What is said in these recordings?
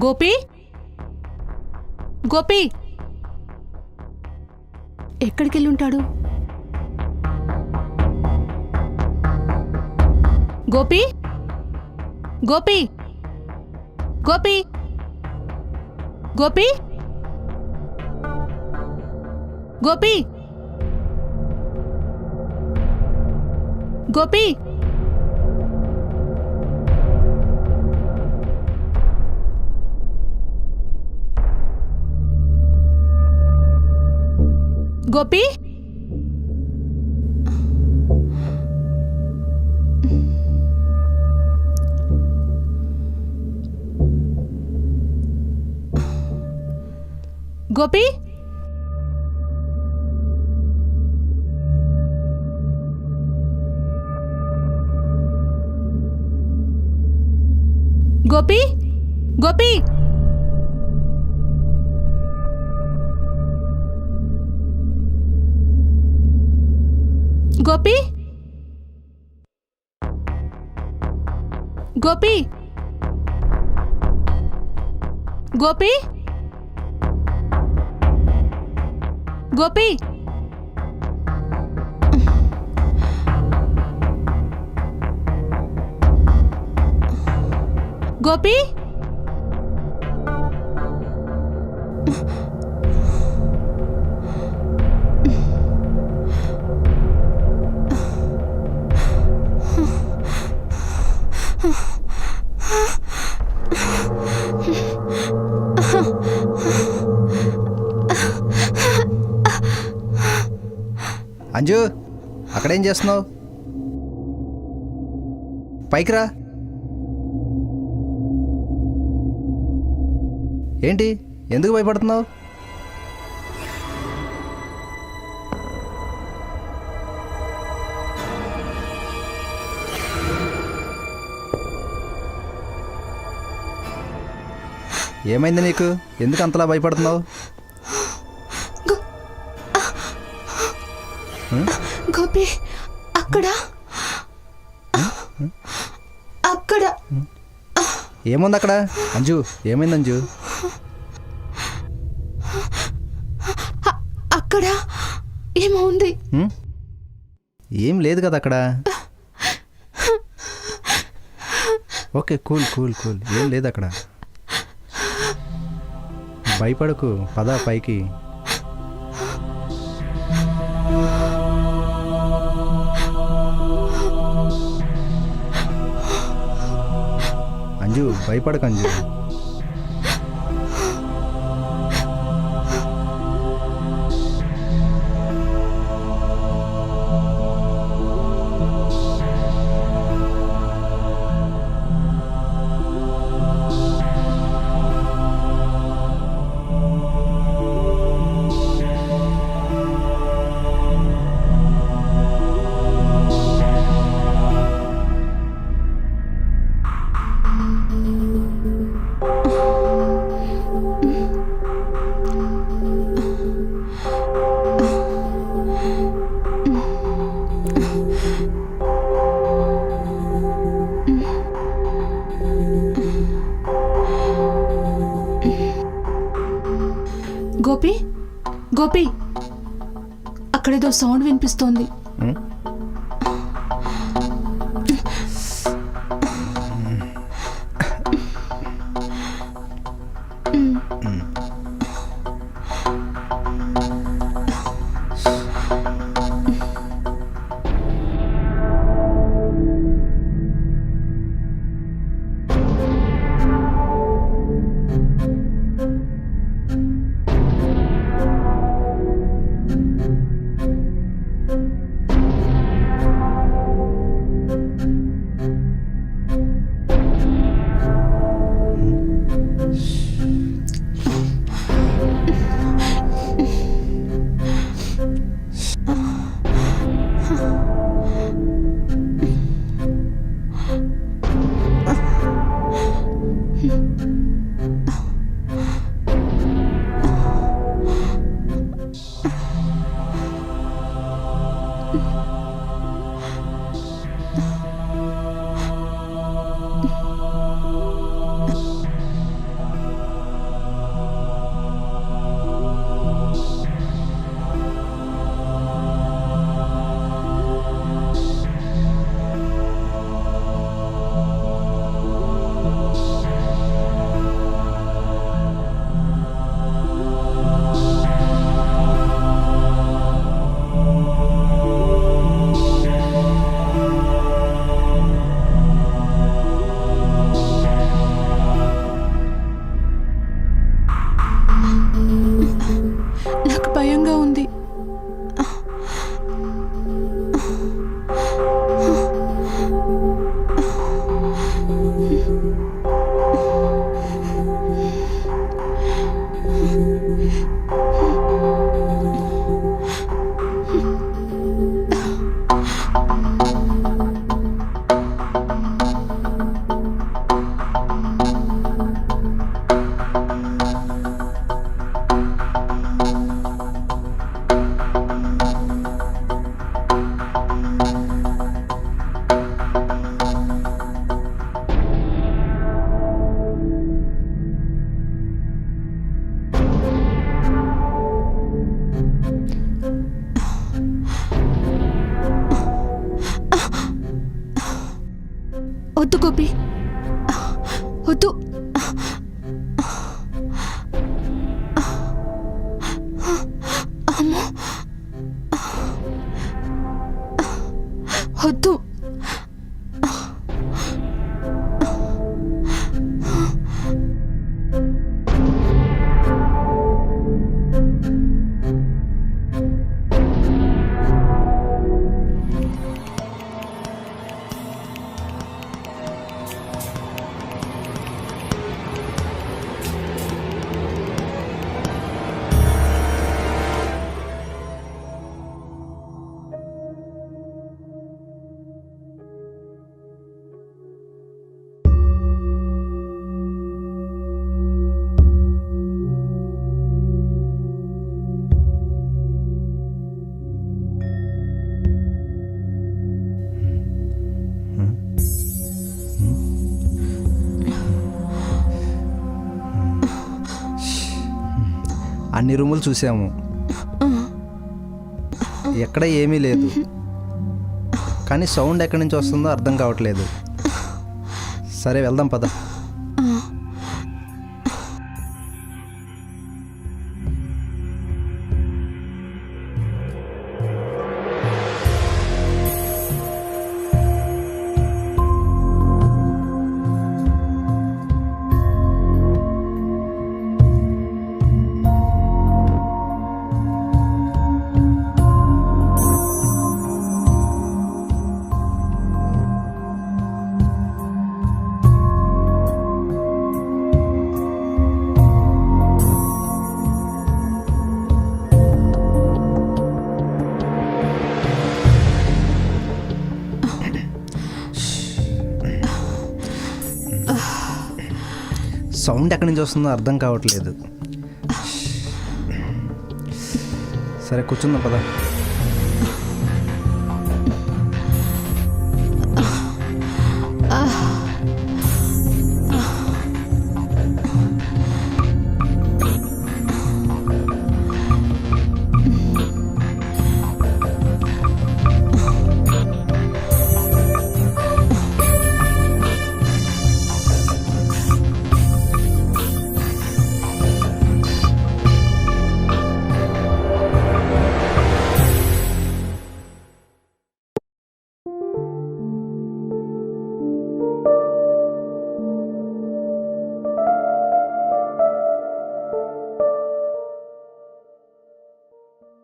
గోపి గోపి ఎక్కడికెళ్ళి ఉంటాడు? గోపి గోపి గోపి గోపి గోపి గోపి గోపి గోపి గోపి గోపి గోపి గోపి గోపి గోపి గోపి అంజు, అక్కడేం చేస్తున్నావు? పైకి రా. ఏంటి, ఎందుకు భయపడుతున్నావు? ఏమైంది నీకు? ఎందుకు అంతలా భయపడుతున్నావు? గోపి అక్కడ అక్కడ ఏముంది అక్కడ? అంజు, ఏమైంది అంజు? అక్కడ ఏమో ఉంది. ఏం లేదు కదా అక్కడ. ఓకే, కూల్ కూల్ కూల్, ఏం లేదు అక్కడ. భయపడకు, పద పైకి. అంజు, భయపడకు అంజు. గోపి గోపి, అక్కడేదో సౌండ్ వినిపిస్తోంది. వద్దు గోపి, వద్దు. అమ్మో, వద్దు. అన్ని రూములు చూసాము, ఎక్కడ ఏమీ లేదు. కానీ సౌండ్ ఎక్కడి నుంచి వస్తుందో అర్థం కావట్లేదు. సరే వెళ్దాం పద. సౌండ్ ఎక్కడి నుంచి వస్తుందో అర్థం కావట్లేదు. సరే కూర్చుందాం పద.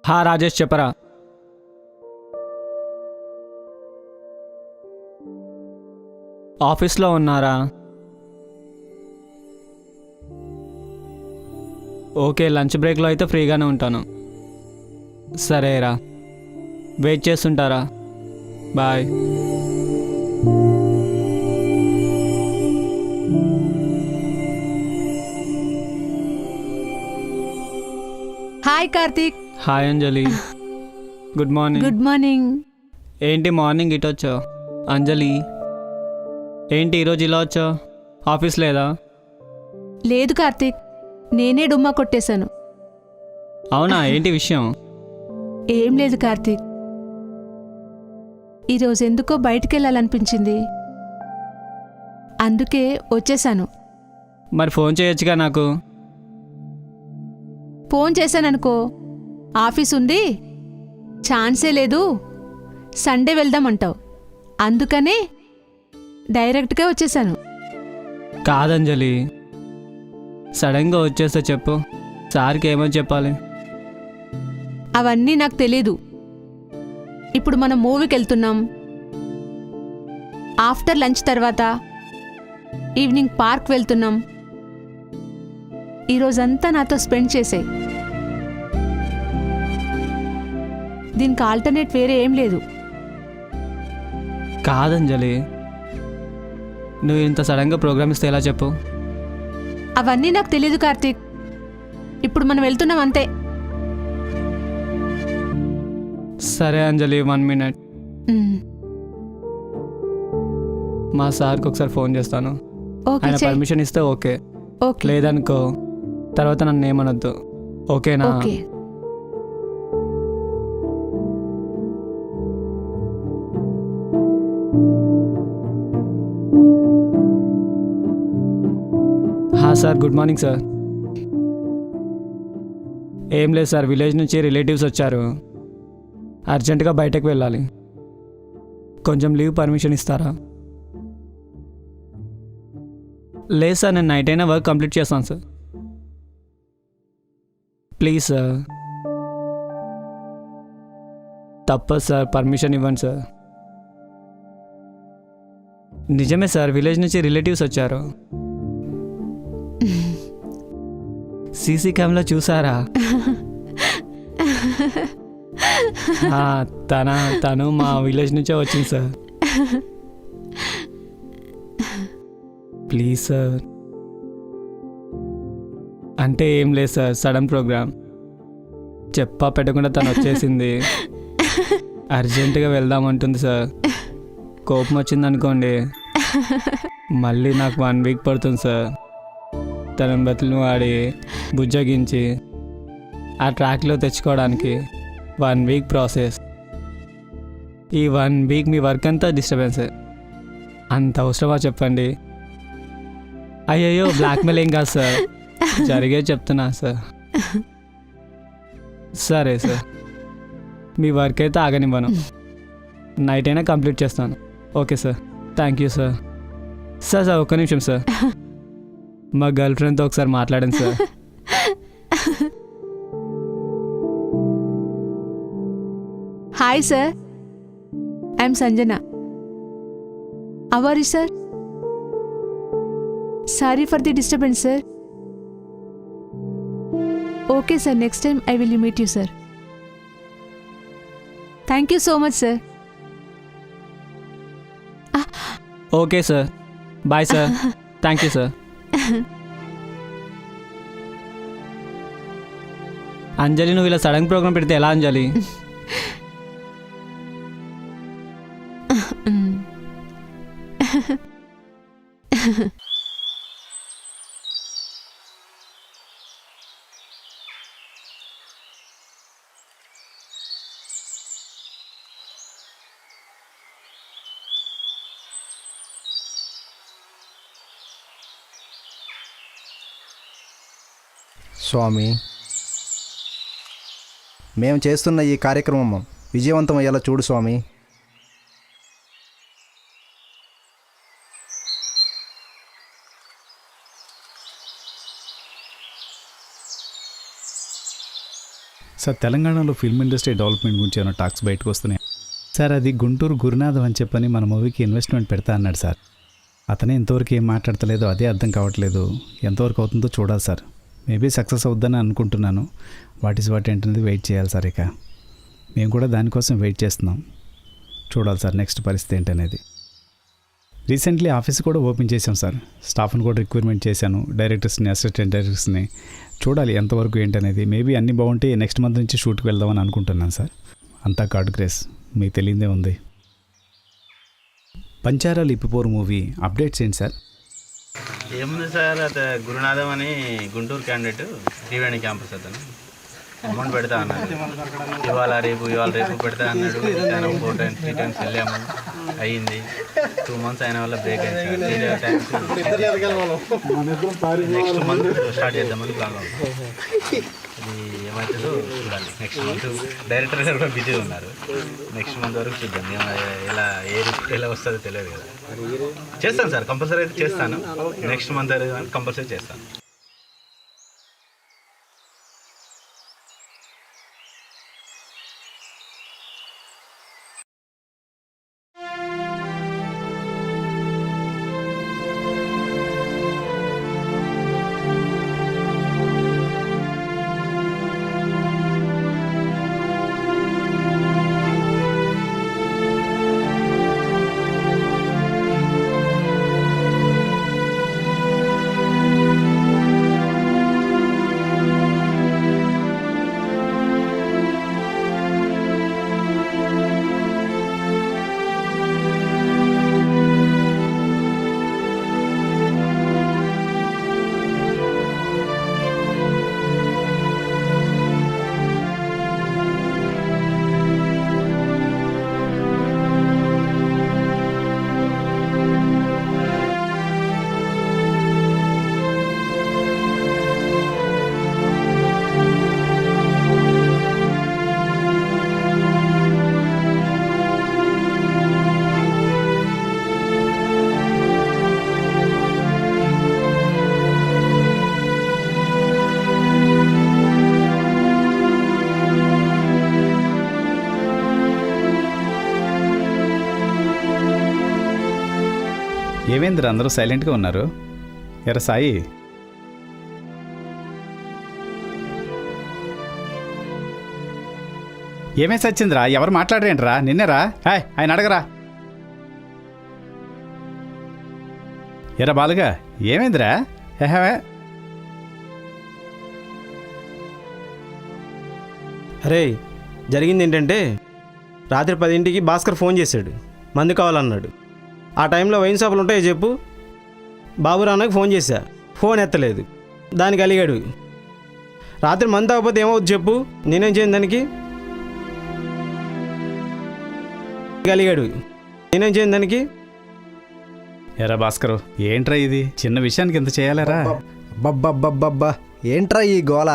హా రాజేష్ చెప్పరా. ఆఫీస్లో ఉన్నారా? ఓకే, లంచ్ బ్రేక్లో అయితే ఫ్రీగానే ఉంటాను. సరేరా, వెయిట్ చేస్తుంటారా. బాయ్. హాయ్ కార్తీక్. హాయ్ అంజలి, గుడ్ మార్నింగ్. Good morning. ఏంటి మార్నింగ్ ఇటు వచ్చావు? అంజలి ఏంటి ఈరోజు ఇలా వచ్చావు? ఆఫీస్ లేదా? లేదు కార్తీక్, నేనే డుమ్మా కొట్టేశాను. అవునా, ఏంటి విషయం? ఏం లేదు కార్తీక్, ఈరోజు ఎందుకో బయటికి వెళ్ళాలనిపించింది, అందుకే వచ్చేసాను. మరి ఫోన్ చేయొచ్చుగా నాకు. ఫోన్ చేశాననుకో, ఆఫీస్ ఉంది, ఛాన్సే లేదు, సండే వెళ్దామంటావు, అందుకనే డైరెక్ట్గా వచ్చేసాను. కాదంజలి, సడన్గా వచ్చేస్తే చెప్పు, సార్కి ఏమని చెప్పాలి? అవన్నీ నాకు తెలీదు. ఇప్పుడు మనం మూవీకి వెళ్తున్నాం, ఆఫ్టర్ లంచ్ తర్వాత ఈవినింగ్ పార్క్ వెళ్తున్నాం. ఈరోజంతా నాతో స్పెండ్ చేసాయి. దీనికి ఆల్టర్నేట్ వేరే ఏం లేదు. కాదంజలి, నువ్వు ఇంత సడన్గా ప్రోగ్రామ్ ఇస్తే ఎలా చెప్పు? అవన్నీ నాకు తెలీదు కార్తీక్, ఇప్పుడు మనం వెళ్తున్నాం అంతే. సరే అంజలి, 1 minute. మ్, మా సార్కి ఒకసారి ఫోన్ చేస్తాను. ఓకే ఆయన చెయ్. పర్మిషన్ ఇస్తే ఓకే, ఓకే లేదనుకో తర్వాత నన్ను ఏమనొద్దు, ఓకేనా? Okay. Sir good morning sir. ఏం లేదు సార్, విలేజ్ నుంచి రిలేటివ్స్ వచ్చారు, అర్జెంటుగా బయటకు వెళ్ళాలి. కొంచెం లీవ్ పర్మిషన్ ఇస్తారా? లేదు సార్, నేను నైట్ అయినా వర్క్ కంప్లీట్ చేస్తాను సార్. ప్లీజ్ సార్, తప్పదు సార్, పర్మిషన్ ఇవ్వండి సార్. నిజమే సార్, విలేజ్ నుంచి రిలేటివ్స్ వచ్చారు. సీసీ కెమెరా చూసారా? తను మా విలేజ్ నుంచే వచ్చింది సార్. Please sir. అంటే ఏం లేదు సార్, సడన్ ప్రోగ్రామ్, చెప్పా పెట్టకుండా తను వచ్చేసింది. అర్జెంటుగా వెళ్దామంటుంది సార్. కోపం వచ్చింది అనుకోండి, మళ్ళీ నాకు 1 వీక్ పడుతుంది సార్. తనని బతులు వాడి బుజ్జగించి ఆ ట్రాక్లో తెచ్చుకోవడానికి 1 వీక్ ప్రాసెస్. ఈ 1 వీక్ మీ వర్క్ అంతా డిస్టర్బెన్స్. అంత అవసరమా చెప్పండి? అయ్యయ్యో, బ్లాక్మెయిల్ ఏం కాదు సార్, జరిగే చెప్తున్నా సార్. సరే సార్, మీ వర్క్ అయితే ఆగనివ్వను, నైట్ అయినా కంప్లీట్ చేస్తాను. Okay sir, thank you sir. Sir ఒక్క నిమిషం సార్, మా గర్ల్ ఫ్రెండ్తో ఒకసారి మాట్లాడండి sir. Hi sir, I'm Sanjana. How are you sir? Sorry for the disturbance sir. Okay sir, next time I will meet you sir. Thank you so much sir. Okay sir, bye sir, thank you sir. Anjali, నువ్వు ఇలా sudden programme పెడితే ఎలా అంజలి? స్వామి, మేము చేస్తున్న ఈ కార్యక్రమం విజయవంతం అయ్యేలా చూడు స్వామి. సార్, తెలంగాణలో ఫిల్మ్ ఇండస్ట్రీ డెవలప్మెంట్ గురించి ఏమైనా టాక్స్ బయటకు వస్తున్నాయి సార్. అది గుంటూరు గురునాథం అని చెప్పని మన మూవీకి ఇన్వెస్ట్మెంట్ పెడతా అన్నాడు సార్. అతనే ఇంతవరకు ఏం మాట్లాడతలేదు, అదే అర్థం కావట్లేదు. ఎంతవరకు అవుతుందో చూడాలి సార్. మేబీ సక్సెస్ అవుద్దని అనుకుంటున్నాను. వాట్ ఏంటనేది వెయిట్ చేయాలి సార్. ఇక మేము కూడా దానికోసం వెయిట్ చేస్తున్నాం. చూడాలి సార్ నెక్స్ట్ పరిస్థితి ఏంటనేది. రీసెంట్లీ ఆఫీస్ కూడా ఓపెన్ చేసాం సార్. స్టాఫ్ని కూడా రిక్రూట్మెంట్ చేశాను, డైరెక్టర్స్ని, అసిస్టెంట్ డైరెక్టర్స్ని. చూడాలి ఎంతవరకు ఏంటనేది. మేబీ అన్నీ బాగుంటే నెక్స్ట్ మంత్ నుంచి షూట్కి వెళ్దామని అనుకుంటున్నాను సార్. అంతా గాడ్ గ్రేస్, మీకు తెలియదే ఉంది. పంచారాలు ఇప్పిపోరు మూవీ అప్డేట్స్ ఏంటి సార్? ఏముంది సార్, అత గురునాథం అని గుంటూరు క్యాండిడేట్ త్రివేణి క్యాంపస్ అతను అమౌంట్ పెడతా అన్నాడు. ఇవాళ రేపు పెడతా అన్నాడు. 4 times 3 times వెళ్ళాము, అయ్యింది. 2 months అయిన వల్ల బ్రేక్ అయింది సార్. నెక్స్ట్ మంత్ స్టార్ట్ చేద్దామని ప్లాన్ ఉంది. అది ఏమవుతుందో చూడాలి. నెక్స్ట్ మంత్ డైరెక్టర్ గారు కూడా బిజీగా ఉన్నారు. నెక్స్ట్ మంత్ వరకు చూద్దాం. ఎలా వస్తుందో తెలియదు కదా. చేస్తాను సార్, కంపల్సరీ అయితే చేస్తాను. నెక్స్ట్ మంత్ కంపల్సరీ చేస్తాను. ఏమేంద్ర అందరూ సైలెంట్గా ఉన్నారు? ఎరా సాయి, ఏమే సచ్చిందిరా? ఎవరు మాట్లాడరేంట్రా? నిన్నేరా? హాయ్ ఆయన అడగరా. ఎరా బాలుగా, ఏమైందిరా? హే అరే, జరిగింది ఏంటంటే రాత్రి 10ంటికి భాస్కర్ ఫోన్ చేశాడు, మందు కావాలన్నాడు. ఆ టైంలో వైన్ షాపులు ఉంటాయో చెప్పు. బాబురాన్నకి ఫోన్ చేశా, ఫోన్ ఎత్తలేదు. దానికి అలిగాడు. రాత్రి మందు తాగకపోతే ఏమవుతుంది చెప్పు, నేనేం చేయను దానికి. అలిగాడు, నేనేం చేయను దానికి. ఎరా భాస్కరు, ఏంట్రా ఇది? చిన్న విషయానికి ఇంత చేయాలరా? అబ్బబ్బబ్బబ్బబ్బా, ఏంట్రా ఈ గోల?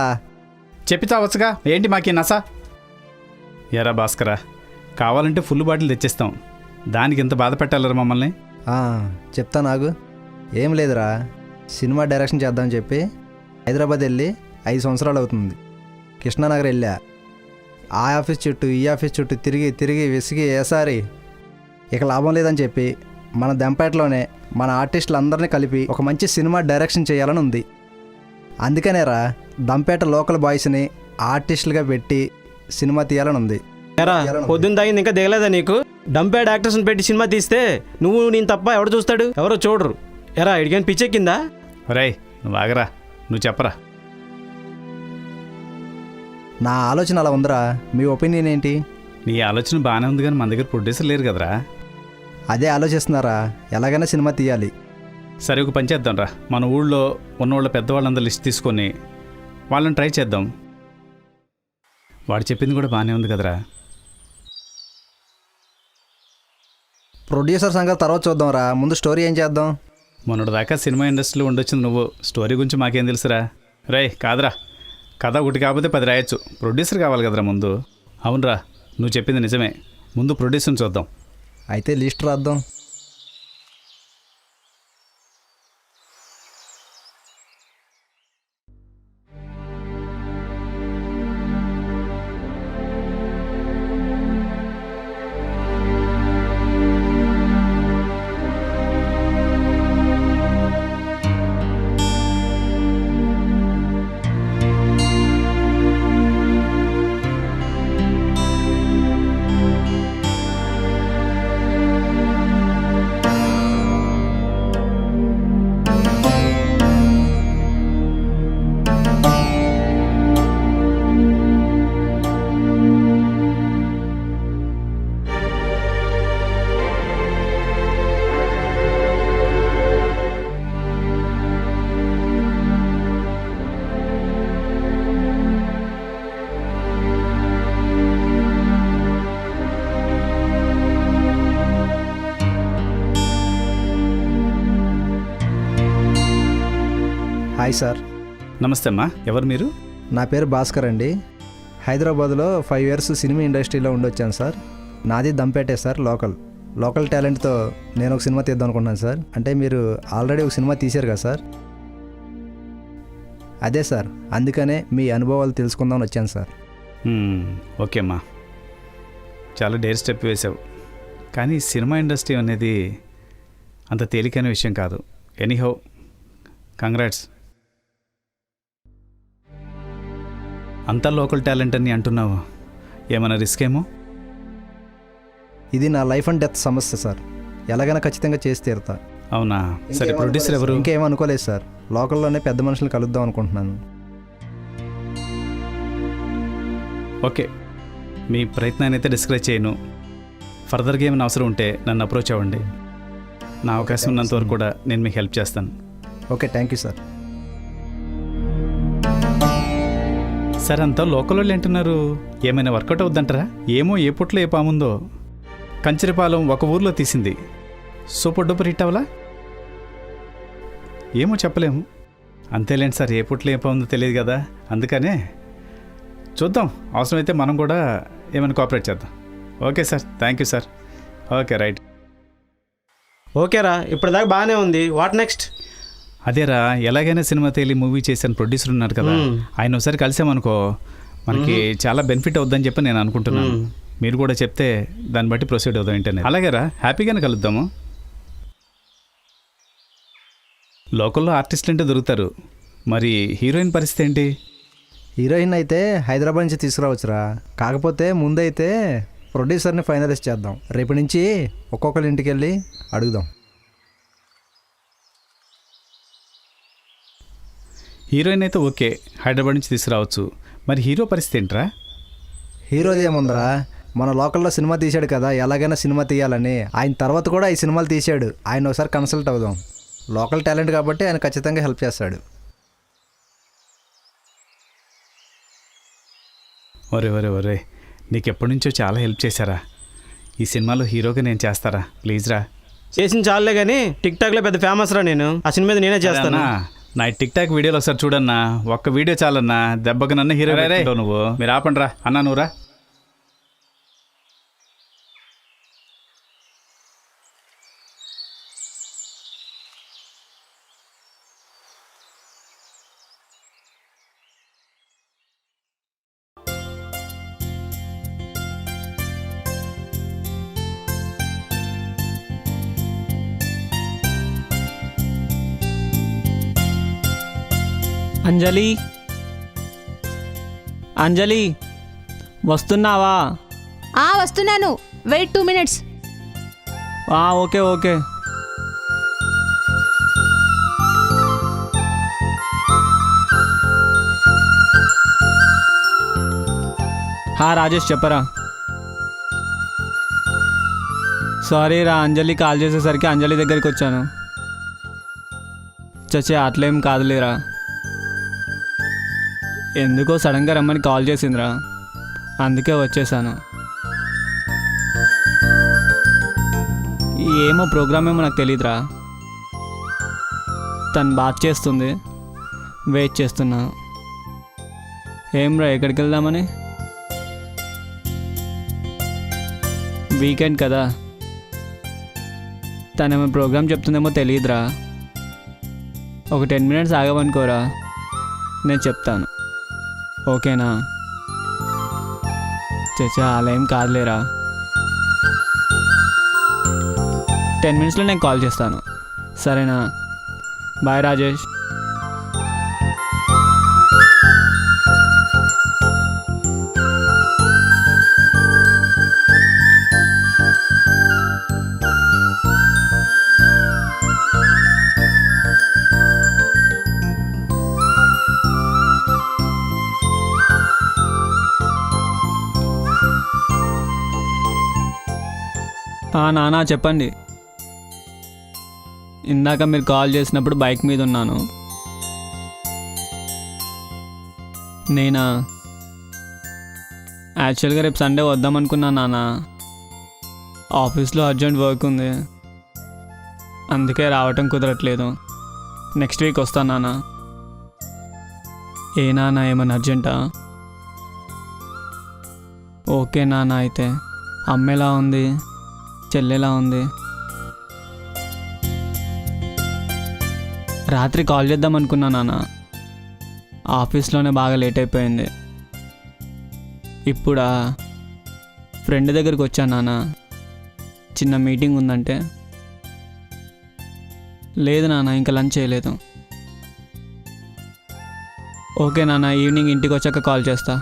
చెప్పి చావచ్చుగా, ఏంటి మాకి నసా? ఎరా భాస్కరా, కావాలంటే ఫుల్ బాటిల్ తెచ్చిస్తాం, దానికి ఇంత బాధ పెట్టాలరా మమ్మల్ని? చెప్తా నాకు. ఏం లేదురా, సినిమా డైరెక్షన్ చేద్దామని చెప్పి హైదరాబాద్ వెళ్ళి 5 సంవత్సరాలు అవుతుంది. కృష్ణానగర్ వెళ్ళా. ఆ ఆఫీస్ చుట్టూ ఈ ఆఫీస్ చుట్టూ తిరిగి తిరిగి విసిగి ఏసారి ఇక లాభం లేదని చెప్పి మన దెంపేటలోనే మన ఆర్టిస్టులు అందరినీ కలిపి ఒక మంచి సినిమా డైరెక్షన్ చేయాలని ఉంది. అందుకనేరా దంపేట లోకల్ బాయ్స్ని ఆర్టిస్టులుగా పెట్టి సినిమా తీయాలని ఉంది. ఎరా, పొద్దున్న తాగింది ఇంకా దిగలేదా నీకు? డంపేడ్ యాక్టర్స్ని పెట్టి సినిమా తీస్తే నువ్వు నేను తప్ప ఎవడు చూస్తాడు? ఎవరో చూడరు. ఎరా, ఇడికని పిచ్చెక్కిందా? రేయ్ నువ్వు ఆగరా, నువ్వు చెప్పరా. నా ఆలోచన అలా ఉందిరా, మీ ఒపీనియన్ ఏంటి? నీ ఆలోచన బాగానే ఉంది, కానీ మన దగ్గర ప్రొడ్యూసర్ లేరు కదరా. అదే ఆలోచిస్తున్నారా, ఎలాగైనా సినిమా తీయాలి. సరే ఒక పని చేద్దాం రా, మన ఊళ్ళో ఉన్నవాళ్ళ పెద్దవాళ్ళందరూ లిస్ట్ తీసుకొని వాళ్ళని ట్రై చేద్దాం. వాడు చెప్పింది కూడా బాగానే ఉంది కదరా. ప్రొడ్యూసర్ సంగతి తర్వాత చూద్దాంరా, ముందు స్టోరీ ఏం చేద్దాం? మొన్నటిదాకా సినిమా ఇండస్ట్రీలో ఉండొచ్చింది నువ్వు, స్టోరీ గురించి మాకేం తెలుసురా? రేయ్ కాదురా, కథ ఒకటి కాకపోతే 10 రాయొచ్చు, ప్రొడ్యూసర్ కావాలి కదరా ముందు. అవునరా, నువ్వు చెప్పింది నిజమే, ముందు ప్రొడ్యూసర్ని చూద్దాం. అయితే లిస్ట్ రాద్దాం. Hi sir. నమస్తే అమ్మా, ఎవరు మీరు? నా పేరు భాస్కర్ అండి. హైదరాబాద్లో 5 ఇయర్స్ సినిమా ఇండస్ట్రీలో ఉండొచ్చాను సార్. నాది దంపేటే సార్, లోకల్ టాలెంట్తో నేను ఒక సినిమా తీద్దాం అనుకున్నాను సార్. అంటే మీరు ఆల్రెడీ ఒక సినిమా తీశారు కదా సార్, అదే సార్, అందుకనే మీ అనుభవాలు తెలుసుకుందామని వచ్చాను సార్. ఓకే అమ్మా, చాలా డేర్ స్టెప్ వేసావు, కానీ సినిమా ఇండస్ట్రీ అనేది అంత తేలికైన విషయం కాదు. Anyhow, congrats. అంతా లోకల్ టాలెంట్ అని అంటున్నావు, ఏమైనా రిస్క్ ఏమో? ఇది నా లైఫ్ అండ్ డెత్ సమస్య సార్, ఎలాగైనా ఖచ్చితంగా చేసి తీరుతా. అవునా? సరే, ప్రొడ్యూసర్ ఎవరు? ఇంకేమనుకోలేదు సార్, లోకల్లోనే పెద్ద మనుషులు కలుద్దాం అనుకుంటున్నాను. ఓకే, మీ ప్రయత్నాన్ని అయితే డిస్కరేజ్ చేయను. ఫర్దర్గా ఏమైనా అవసరం ఉంటే నన్ను అప్రోచ్ అవ్వండి. నా అవకాశం ఉన్నంత వరకు కూడా నేను మీకు హెల్ప్ చేస్తాను. Okay, thank you sir. Sir, అంతా లోకల్ వాళ్ళు అంటున్నారు, ఏమైనా వర్కౌట్ అవుద్దంటారా? ఏమో, ఏ పుట్లో ఏ పాముందో. కంచరిపాలెం ఒక ఊర్లో తీసింది, సూపర్ డూపర్ హిట్ అవలా? ఏమో చెప్పలేము. అంతేలేండి సార్, ఏ పుట్లో ఏ పాముందో తెలియదు కదా, అందుకనే చూద్దాం. అవసరమైతే మనం కూడా ఏమైనా కోఆపరేట్ చేద్దాం. Okay sir, thank you sir. Okay, right. ఓకేరా, ఇప్పటిదాకా బాగానే ఉంది. What next? అదేరా, ఎలాగైనా సినిమా తేలి మూవీ చేసిన ప్రొడ్యూసర్ ఉన్నారు కదా, ఆయన ఒకసారి కలిసామనుకో మనకి చాలా బెనిఫిట్ అవుద్దని చెప్పి నేను అనుకుంటున్నాను. మీరు కూడా చెప్తే దాన్ని బట్టి ప్రొసీడ్ అవుదాం ఇంటర్నెట్. అలాగేరా, హ్యాపీగానే కలుద్దాము. లోకల్లో ఆర్టిస్టులు అంటే దొరుకుతారు, మరి హీరోయిన్ పరిస్థితి ఏంటి? హీరోయిన్ అయితే హైదరాబాద్ నుంచి తీసుకురావచ్చురా. కాకపోతే ముందైతే ప్రొడ్యూసర్ని ఫైనలైజ్ చేద్దాం. రేపు నుంచి ఒక్కొక్కరి ఇంటికి వెళ్ళి అడుగుదాం. హీరోయిన్ అయితే ఓకే, హైదరాబాద్ నుంచి తీసుకురావచ్చు. మరి హీరో పరిస్థితి ఏంట్రా? హీరోది ఏముందరా, మన లోకల్లో సినిమా తీశాడు కదా, ఎలాగైనా సినిమా తీయాలని. ఆయన తర్వాత కూడా ఈ సినిమాలు తీశాడు. ఆయన ఒకసారి కన్సల్ట్ అవుదాం. లోకల్ టాలెంట్ కాబట్టి ఆయన ఖచ్చితంగా హెల్ప్ చేస్తాడు. ఒరే ఒరే ఒరే, నీకు ఎప్పటి నుంచో చాలా హెల్ప్ చేశారా. ఈ సినిమాలో హీరోగా నేను చేస్తారా, ప్లీజ్ రా. చేసిన చాలులే కానీ టిక్ టాక్లో పెద్ద ఫేమస్ రా నేను. ఆ సినిమా మీద నేనే చేస్తాను. అన్నా, నా టిక్ టాక్ వీడియోలు ఒకసారి చూడన్నా. ఒక్క వీడియో చాలన్నా, దెబ్బకి నన్ను హీరో పెట్టుకుంటావు నువ్వు. మీరు ఆపండి రా అన్నా, నువ్వురా. అంజలి, అంజలి వస్తున్నావా? వస్తున్నాను, wait 2 minutes. Okay okay. Rajesh చెప్పరా. సారీ రా, అంజలి కాల్ చేసేసరికి అంజలి దగ్గరికి వచ్చాను. చచ్చే అట్లేం కాదులేరా, ఎందుకో సడన్గా రమ్మని కాల్ చేసిందిరా, అందుకే వచ్చేసాను. ఏమో ప్రోగ్రామ్ ఏమో నాకు తెలీదురా. తను బాత్ చేస్తుంది, వెయిట్ చేస్తున్నా. ఏం రా, ఎక్కడికి వెళ్దామని? వీకెండ్ కదా, తనేమో ప్రోగ్రామ్ చెప్తుందేమో తెలియదురా. ఒక 10 minutes ఆగమనుకోరా, నేను చెప్తాను. ఓకేనా? చచ్చా అలా ఏం కాదులేరా. 10 minutesలో నేను కాల్ చేస్తాను, సరేనా? బాయ్ రాజేష్. నానా చెప్పండి. ఇందాక మీరు కాల్ చేసినప్పుడు బైక్ మీద ఉన్నాను. నేనా, యాక్చువల్గా రేపు సండే వద్దామనుకున్నాను నాన్న. ఆఫీస్లో అర్జెంట్ వర్క్ ఉంది, అందుకే రావటం కుదరట్లేదు. నెక్స్ట్ వీక్ వస్తాను నాన్న. ఏ నాన్న, ఏమన్నా అర్జెంటా? ఓకే నాన్న. అయితే అమ్మ ఎలా ఉంది, చెల్లెలా ఉంది? రాత్రి కాల్ చేద్దాం అనుకున్నా నాన్న, ఆఫీస్లోనే బాగా లేట్ అయిపోయింది. ఇప్పుడా ఫ్రెండ్ దగ్గరికి వచ్చాను నాన్న, చిన్న మీటింగ్ ఉందంటే. లేదు నాన్న, ఇంకా లంచ్ చేయలేదు. ఓకే నాన్న, ఈవినింగ్ ఇంటికి వచ్చాక కాల్ చేస్తా.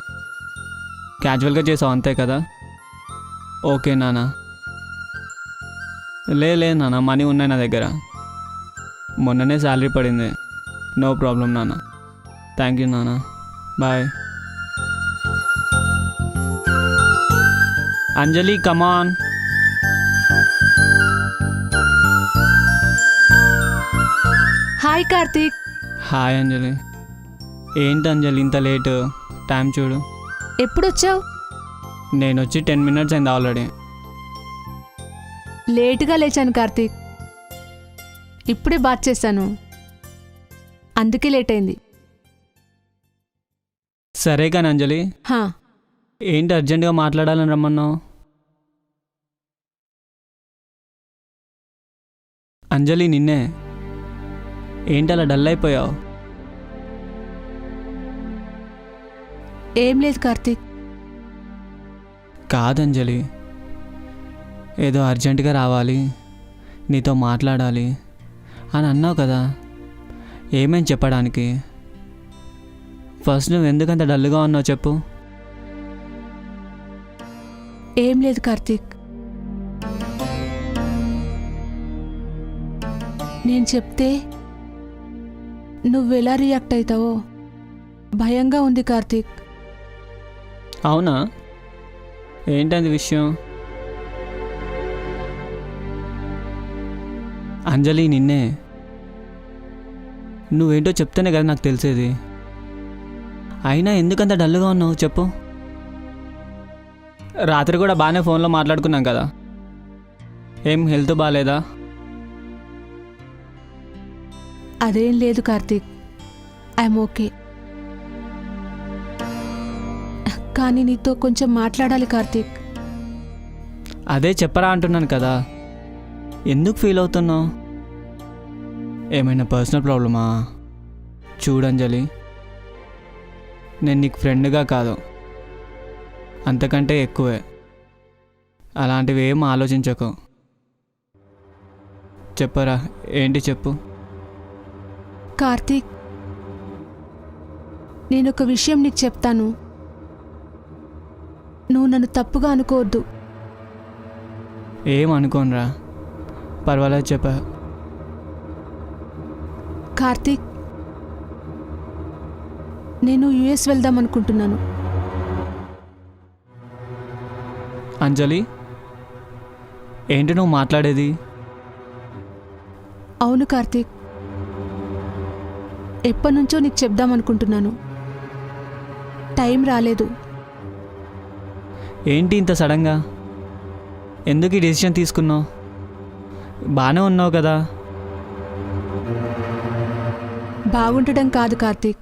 క్యాజువల్గా చేసావు అంతే కదా? ఓకే నాన్న. లేదు నాన్న, మనీ ఉన్నాయి నా దగ్గర, మొన్ననే శాలరీ పడింది. నో ప్రాబ్లం నాన్న. థ్యాంక్ యూ నాన్న, బాయ్. అంజలి కమాన్. హాయ్ కార్తీక్. హాయ్ అంజలి. ఏంటి అంజలి ఇంత లేటు? టైం చూడు. ఎప్పుడు వచ్చావు? నేను వచ్చి 10 minutes అయింది ఆల్రెడీ. లేటుగా లేచాను కార్తీక్, ఇప్పుడే బాత్ చేశాను, అందుకే లేట్ అయింది. సరే కానీ అంజలి, హా, ఏంటి అర్జెంటుగా మాట్లాడాలని రమ్మన్నావు? అంజలి నిన్నే. ఏంటి అలా డల్ అయిపోయావు? ఏం లేదు కార్తీక్. కాదంజలి, ఏదో అర్జెంటుగా రావాలి, నీతో మాట్లాడాలి అని అన్నావు కదా, ఏమేం చెప్పడానికి? ఫస్ట్ నువ్వు ఎందుకంత డల్గా ఉన్నావు చెప్పు. ఏం లేదు కార్తీక్, నేను చెప్తే నువ్వెలా రియాక్ట్ అవుతావో భయంగా ఉంది కార్తీక్. అవునా? ఏంటది విషయం? అంజలి, నిన్నే. నువ్వేంటో చెప్తేనే కదా నాకు తెలిసేది. అయినా ఎందుకంత డల్గా ఉన్నావు చెప్పు. రాత్రి కూడా బాగానే ఫోన్లో మాట్లాడుకున్నాం కదా, ఏం హెల్త్ బాగాలేదా? అదేం లేదు కార్తీక్, ఐఎమ్ ఓకే. కానీ నీతో కొంచెం మాట్లాడాలి కార్తీక్. అదే చెప్పరా అంటున్నాను కదా, ఎందుకు ఫీల్ అవుతున్నావు? ఏమైనా పర్సనల్ ప్రాబ్లమా? చూడంజలి, నేను నీకు ఫ్రెండ్గా కాదు, అంతకంటే ఎక్కువే. అలాంటివి ఏం ఆలోచించకు. చెప్పరా, ఏంటి చెప్పు. కార్తీక్, నేను ఒక విషయం నీకు చెప్తాను, నువ్వు నన్ను తప్పుగా అనుకోవద్దు. ఏం అనుకోనరా, పర్వాలేదు చెప్పా. కార్తీక్, నేను యుఎస్ వెళ్దాం అనుకుంటున్నాను. అంజలి, ఏంటి నువ్వు మాట్లాడేది? అవును కార్తీక్, ఎప్పటినుంచో నీకు చెప్దాం అనుకుంటున్నాను, టైం రాలేదు. ఏంటి ఇంత సడన్గా? ఎందుకు ఈ డెసిషన్ తీసుకున్నావు? బాగానే ఉన్నావు కదా. బాగుండడం కాదు కార్తీక్,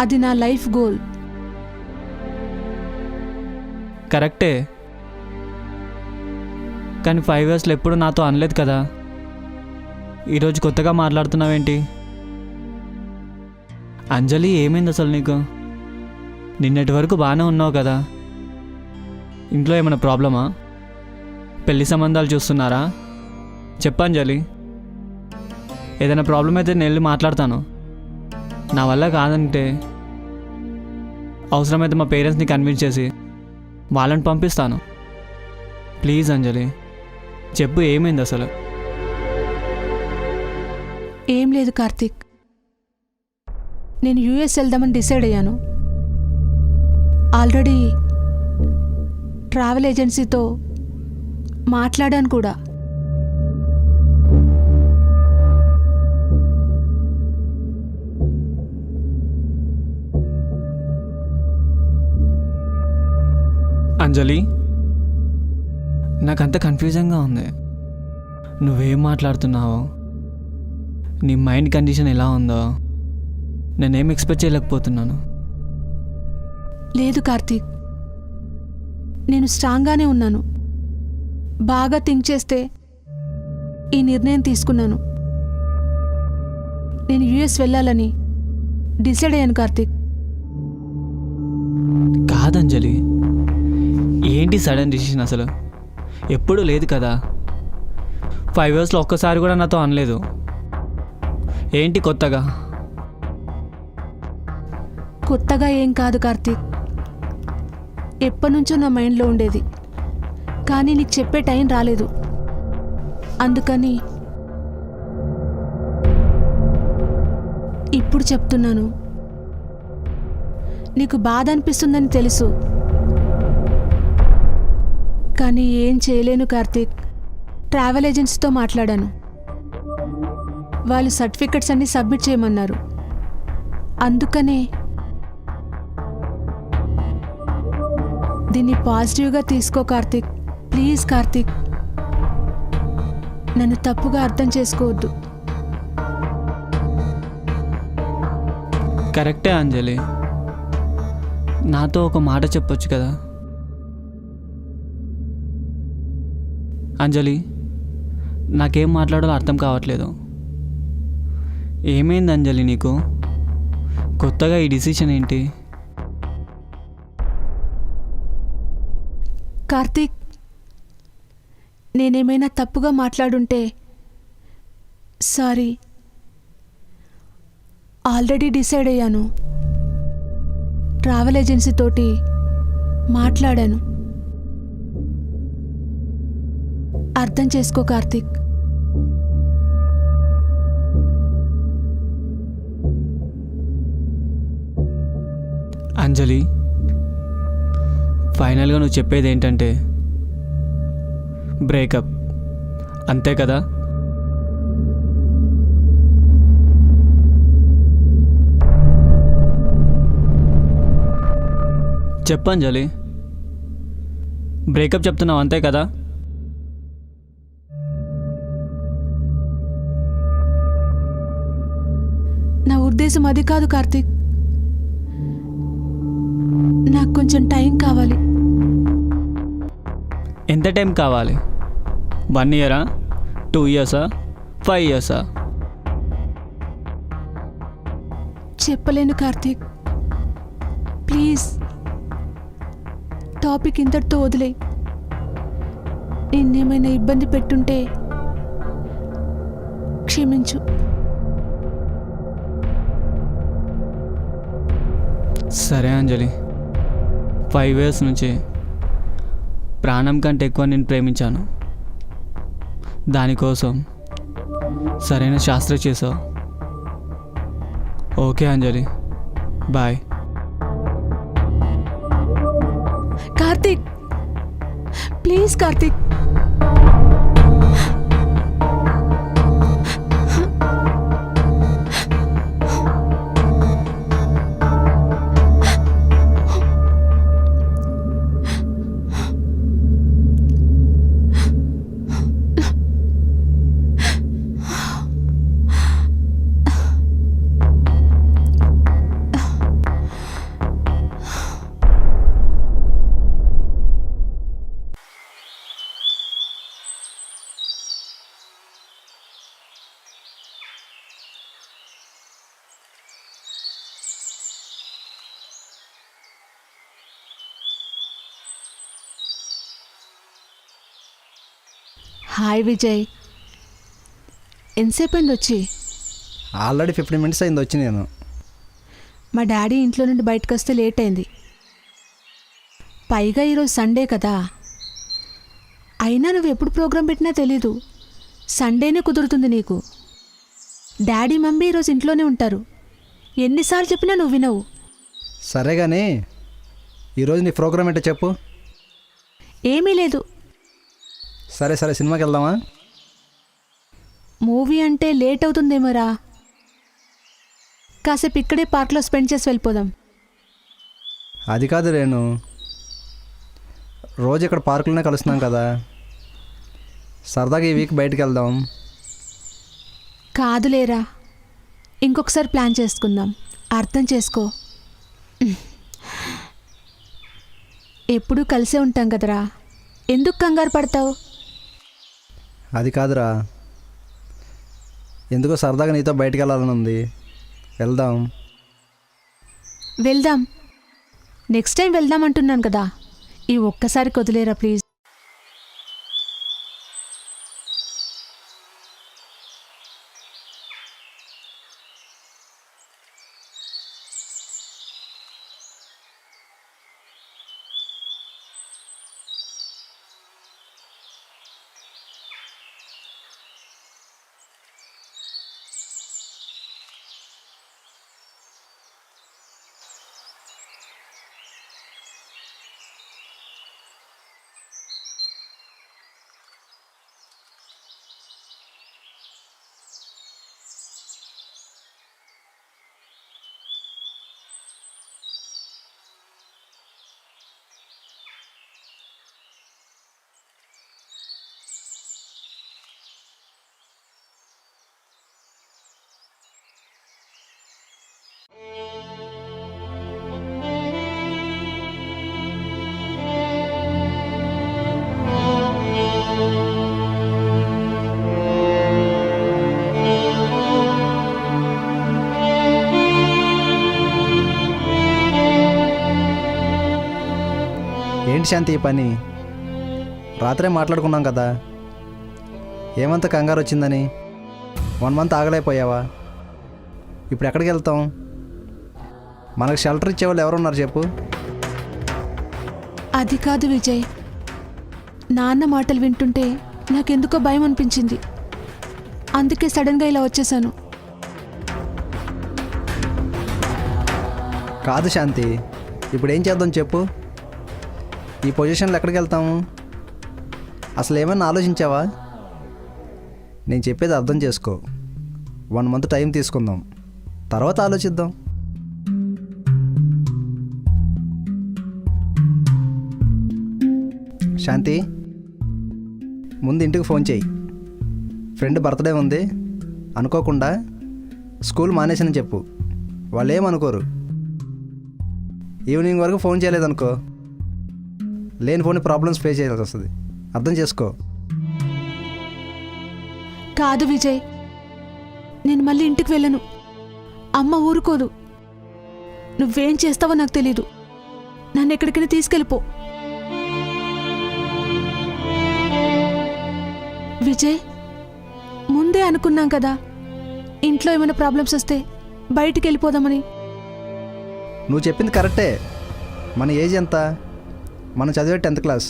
అది నా లైఫ్ గోల్. కరెక్టే, కానీ 5 yearsలో ఎప్పుడు నాతో అనలేదు కదా. ఈరోజు కొత్తగా మాట్లాడుతున్నావేంటి? అంజలి, ఏమైంది అసలు నీకు? నిన్నటి వరకు బాగానే ఉన్నావు కదా. ఇంట్లో ఏమైనా ప్రాబ్లమా? పెళ్లి సంబంధాలు చూస్తున్నారా? చెప్పంజలి, ఏదైనా ప్రాబ్లం అయితే నేను వెళ్ళి మాట్లాడతాను. నా వల్ల కాదంటే అవసరమైతే మా పేరెంట్స్ని కన్విన్స్ చేసి వాళ్ళని పంపిస్తాను. ప్లీజ్ అంజలి, చెప్పు ఏమైంది అసలు? ఏం లేదు కార్తీక్, నేను యుఎస్ వెళ్దామని డిసైడ్ అయ్యాను. ఆల్రెడీ ట్రావెల్ ఏజెన్సీతో మాట్లాడాను కూడా. అంజలి, నాకంత కన్ఫ్యూజన్గా ఉంది. నువ్వేం మాట్లాడుతున్నావు? నీ మైండ్ కండిషన్ ఎలా ఉందో నేనేం ఎక్స్పెక్ట్ చేయలేకపోతున్నాను. లేదు కార్తీక్, నేను స్ట్రాంగ్గానే ఉన్నాను. బాగా థింక్ చేస్తే ఈ నిర్ణయం తీసుకున్నాను. నేను యుఎస్ వెళ్ళాలని డిసైడ్ అయ్యాను కార్తీక్. కాదంజలి, ఏంటి సడన్ డిసిషన్ అసలు? ఎప్పుడూ లేదు కదా. 5 yearsలో ఒక్కసారి కూడా నాతో అనలేదు. ఏంటి కొత్తగా? కొత్తగా ఏం కాదు కార్తీక్, ఎప్పటినుంచో నా మైండ్లో ఉండేది, కానీ నీకు చెప్పే టైం రాలేదు. అందుకని ఇప్పుడు చెప్తున్నాను. నీకు బాధ అనిపిస్తుందని తెలుసు, కానీ ఏం చేయలేను కార్తీక్. ట్రావెల్ ఏజెన్సీతో మాట్లాడాను, వాళ్ళు సర్టిఫికెట్స్ అన్నీ సబ్మిట్ చేయమన్నారు. అందుకనే దీన్ని పాజిటివ్గా తీసుకో కార్తీక్. ప్లీజ్ కార్తీక్, నన్ను తప్పుగా అర్థం చేసుకోవద్దు. కరెక్టే అంజలి, నాతో ఒక మాట చెప్పొచ్చు కదా. అంజలి, నాకేం మాట్లాడాలో అర్థం కావట్లేదు. ఏమైంది అంజలి నీకు? కొత్తగా ఈ డిసిషన్ ఏంటి? కార్తీక్, నేనేమైనా తప్పుగా మాట్లాడుంటే సారీ. ఆల్రెడీ డిసైడ్ అయ్యాను. ట్రావెల్ ఏజెన్సీ తోటి మాట్లాడాను. అర్థం చేసుకో కార్తీక్. అంజలి, ఫైనల్గా నువ్వు చెప్పేది ఏంటంటే బ్రేకప్, అంతే కదా? చెప్పు అంజలి, బ్రేకప్ చెప్తున్నావు అంతే కదా? నా ఉద్దేశం అది కాదు కార్తీక్. నాకు కొంచెం టైం కావాలి. ఎంత టైం కావాలి? 1 ఇయరా, 2 ఇయర్సా, 5 ఇయర్సా? చెప్పలేను కార్తీక్, ప్లీజ్ టాపిక్ ఇంతటితో వదిలేయ్. నిన్నేమైనా ఇబ్బంది పెట్టుంటే క్షమించు. సరే అంజలి, 5 ఇయర్స్ నుంచి ప్రాణం కంటే ఎక్కువ నేను ప్రేమించాను. దానికోసం సరైన శాస్త్రం చేసావు. Okay Anjali, bye. Karthik, please Karthik. Hi Vijay, ఎంతసేపు అయింది వచ్చి? ఆల్రెడీ 15 మినిట్స్ అయింది వచ్చి నేను. మా డాడీ ఇంట్లో నుండి బయటకు వస్తే లేట్ అయింది. పైగా ఈరోజు సండే కదా. అయినా నువ్వు ఎప్పుడు ప్రోగ్రాం పెట్టినా తెలీదు. సండేనే కుదురుతుంది నీకు. డాడీ మమ్మీ ఈరోజు ఇంట్లోనే ఉంటారు. ఎన్నిసార్లు చెప్పినా నువ్వు వినవు. సరే కానీ ఈరోజు నీ ప్రోగ్రామ్ ఏంటో చెప్పు. ఏమీ లేదు. సరే సరే, సినిమాకి వెళ్దామా? మూవీ అంటే లేట్ అవుతుందేమోరా. కాసేపు ఇక్కడే పార్క్లో స్పెండ్ చేసి వెళ్ళిపోదాం. అది కాదు రేణు, రోజు ఇక్కడ పార్కులోనే కలుస్తున్నాం కదా, సరదాగా ఈ వీక్ బయటికి వెళ్దాం. కాదులేరా, ఇంకొకసారి ప్లాన్ చేసుకుందాం. అర్థం చేసుకో. ఎప్పుడూ కలిసే ఉంటాం కదరా, ఎందుకు కంగారు పడతావు? అది కాదురా, ఎందుకో సరదాగా నీతో బయటికి వెళ్ళాలని ఉంది. వెళ్దాం. వెళ్దాం. నెక్స్ట్ టైం వెళ్దాం అంటున్నాను కదా. ఈ ఒక్కసారి వదిలేరా ప్లీజ్. ఏంటి శాంతి ఈ పని? రాత్రే మాట్లాడుకున్నాం కదా, ఏమంత కంగారు వచ్చిందని? 1 మంత్ ఆగలేకపోయావా? ఇప్పుడు ఎక్కడికి వెళ్తాం? మనకు షెల్టర్ ఇచ్చేవాళ్ళు ఎవరున్నారు చెప్పు? అది కాదు విజయ్, నాన్న మాటలు వింటుంటే నాకెందుకో భయం అనిపించింది. అందుకే సడన్గా ఇలా వచ్చేసాను. కాదు శాంతి, ఇప్పుడు ఏం చేద్దాం చెప్పు? ఈ పొజిషన్లో ఎక్కడికి వెళ్తాము? అసలు ఏమైనా ఆలోచించావా? నేను చెప్పేది అర్థం చేసుకో. 1 మంత్ టైం తీసుకుందాం, తర్వాత ఆలోచిద్దాం. శాంతి, ముందు ఇంటికి ఫోన్ చేయి. ఫ్రెండ్ బర్త్డే ఉంది, అనుకోకుండా స్కూల్ మానేసని చెప్పు. వాళ్ళు ఏమనుకోరు. ఈవినింగ్ వరకు ఫోన్ చేయలేదనుకో, లేని ఫోన్ ప్రాబ్లమ్స్ ఫేస్ చేయాల్సి వస్తుంది. అర్థం చేసుకో. కాదు విజయ్, నేను మళ్ళీ ఇంటికి వెళ్ళను. అమ్మ ఊరుకోదు. నువ్వేం చేస్తావో నాకు తెలీదు. నన్ను ఎక్కడికైనా తీసుకెళ్ళిపో. విజయ్, ముందే అనుకున్నాం కదా ఇంట్లో ఏమైనా ప్రాబ్లమ్స్ వస్తే బయటికి వెళ్ళిపోదామని. నువ్వు చెప్పింది కరెక్టే. మన ఏజ్ ఎంత? మనం చదివే 10th క్లాస్.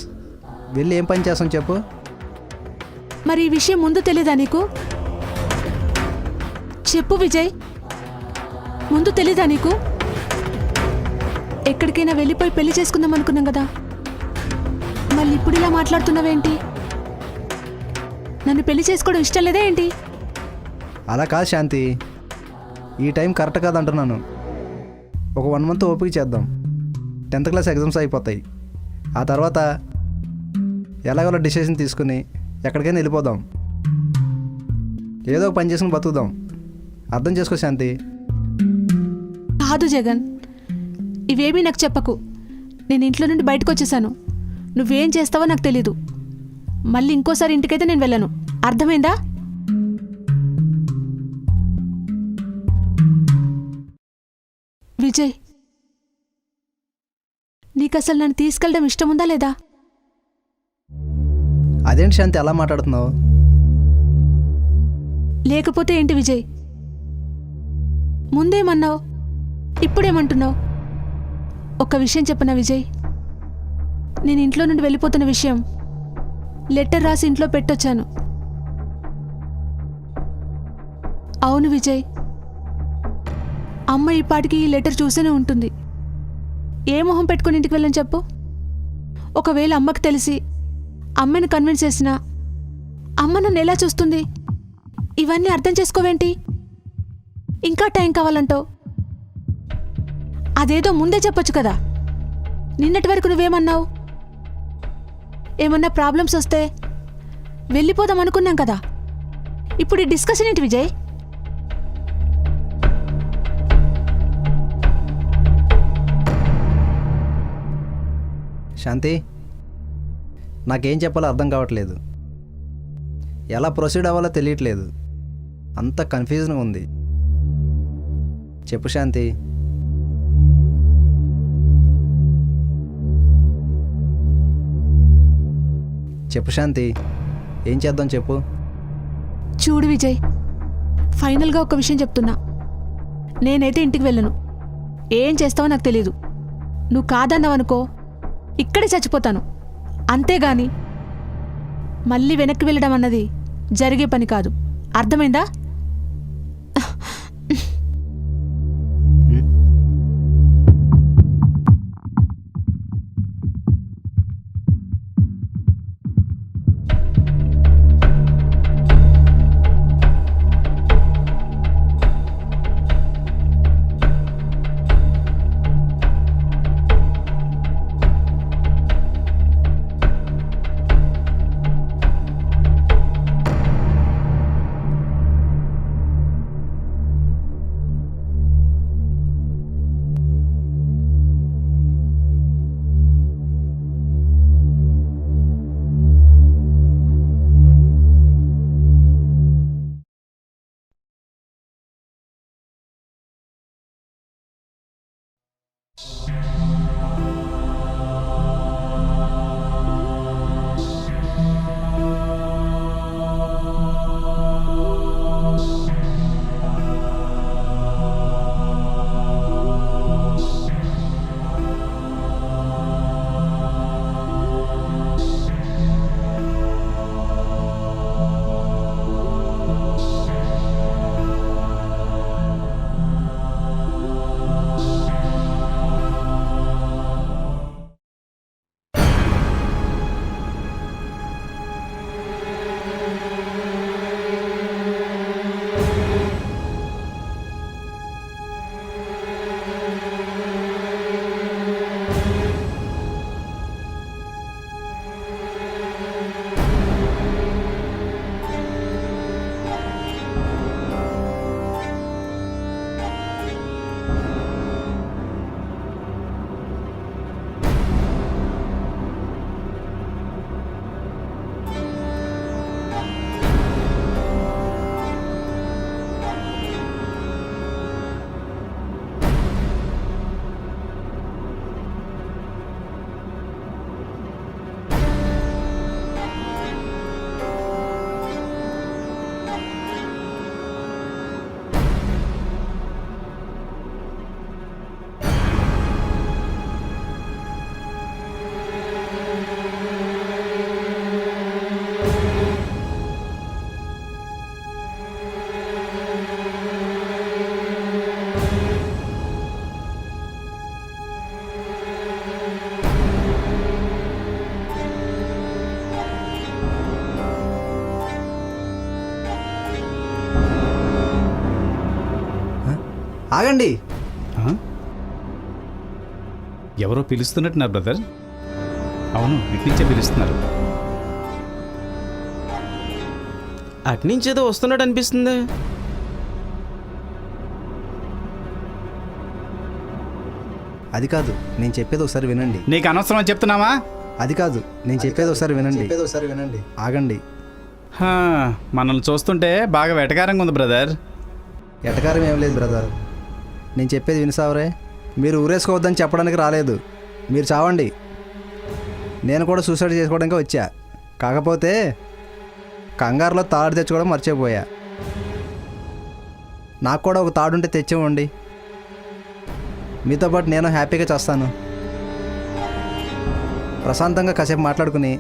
వెళ్ళి ఏం పని చేస్తాం చెప్పు? మరి ఈ విషయం ముందు తెలీదా నీకు? చెప్పు విజయ్, ముందు తెలీదా నీకు? ఎక్కడికైనా వెళ్ళిపోయి పెళ్లి చేసుకుందాం అనుకున్నాం కదా, మళ్ళీ ఇప్పుడు ఇలా మాట్లాడుతున్నావేంటి? నన్ను పెళ్లి చేసుకోవడం ఇష్టం లేదా ఏంటి? అలా కాదు శాంతి, ఈ టైం కరెక్ట్ కాదు అంటున్నాను. ఒక 1 మంత్ ఓపిక చేద్దాం. 10th క్లాస్ ఎగ్జామ్స్ అయిపోతాయి. ఆ తర్వాత ఎలాగోలా డిసిషన్ తీసుకుని ఎక్కడికైనా వెళ్ళిపోదాం. ఏదో ఒక పని చేసుకుని బతుకుదాం. అర్థం చేసుకో శాంతి. కాదు జగన్, ఇవేమీ నాకు చెప్పకు. నేను ఇంట్లో నుండి బయటకు వచ్చేసాను. నువ్వేం చేస్తావో నాకు తెలీదు. మళ్ళీ ఇంకోసారి ఇంటికైతే నేను వెళ్ళను. అర్థమైందా? విజయ్, నీకు అసలు నన్ను తీసుకెళ్ళడం ఇష్టం ఉందా లేదా? అదేంటి శాంతి అలా మాట్లాడుతున్నావు? లేకపోతే ఏంటి విజయ్? ముందేమన్నావు, ఇప్పుడేమంటున్నావు? ఒక్క విషయం చెప్పనా విజయ్? నేను ఇంట్లో నుండి వెళ్ళిపోతున్న విషయం లెటర్ రాసి ఇంట్లో పెట్టొచ్చాను. అవును విజయ్, అమ్మ ఈ పాటికి ఈ లెటర్ చూసేనే ఉంటుంది. ఏ మొహం పెట్టుకుని ఇంటికి వెళ్ళని చెప్పు? ఒకవేళ అమ్మకు తెలిసి అమ్మని కన్విన్స్ చేసినా అమ్మ నన్ను ఎలా చూస్తుంది? ఇవన్నీ అర్థం చేసుకోవేంటి? ఇంకా టైం కావాలంటావు? అదేదో ముందే చెప్పొచ్చు కదా. నిన్నటి వరకు నువ్వేమన్నావు? ఏమన్నా ప్రాబ్లమ్స్ వస్తే వెళ్ళిపోదాం అనుకున్నాం కదా. ఇప్పుడు ఈ డిస్కషన్ ఏంటి విజయ్? శాంతి, నాకేం చెప్పాలో అర్థం కావట్లేదు. ఎలా ప్రొసీడ్ అవ్వాలో తెలియట్లేదు. అంత కన్ఫ్యూజన్గా ఉంది. చెప్పు శాంతి. చెప్పు శాంతి, ఏం చేద్దాం చెప్పు? చూడు విజయ్, ఫైనల్గా ఒక విషయం చెప్తున్నా. నేనైతే ఇంటికి వెళ్ళను. ఏం చేస్తావో నాకు తెలీదు. నువ్వు కాదన్నావనుకో, ఇక్కడే చచ్చిపోతాను. అంతేగాని మళ్ళీ వెనక్కి వెళ్ళడం అన్నది జరిగే పని కాదు. అర్థమైందా? ఆగండి. ఆ? ఎవరో పిలుస్తున్నట్టున్నారు బ్రదర్. అవును, ఇట్నుంచే పిలుస్తున్నారు. అట్నుంచి ఏదో వస్తున్నట్టు అనిపిస్తుంది. అది కాదు, నేను చెప్పేది ఒకసారి వినండి. నీకు అనవసరం అని చెప్తున్నావా? అది కాదు, నేను చెప్పేది ఒకసారి వినండి. ఆగండి. హా, మనల్ని చూస్తుంటే బాగా వెటకారంగా ఉంది బ్రదర్. ఎటకారం ఏం లేదు బ్రదర్, నేను చెప్పేది వినిసావరే. మీరు ఊరేసుకోవద్దని చెప్పడానికి రాలేదు, మీరు చావండి. నేను కూడా సూసైడ్ చేసుకోవడానికి వచ్చా, కాకపోతే కంగారులో తాడు తెచ్చుకోవడం మర్చిపోయా. నాకు కూడా ఒక తాడుంటే తెచ్చివ్వండి, మీతో పాటు నేను హ్యాపీగా చేస్తాను. ప్రశాంతంగా కాసేపు మాట్లాడుకుని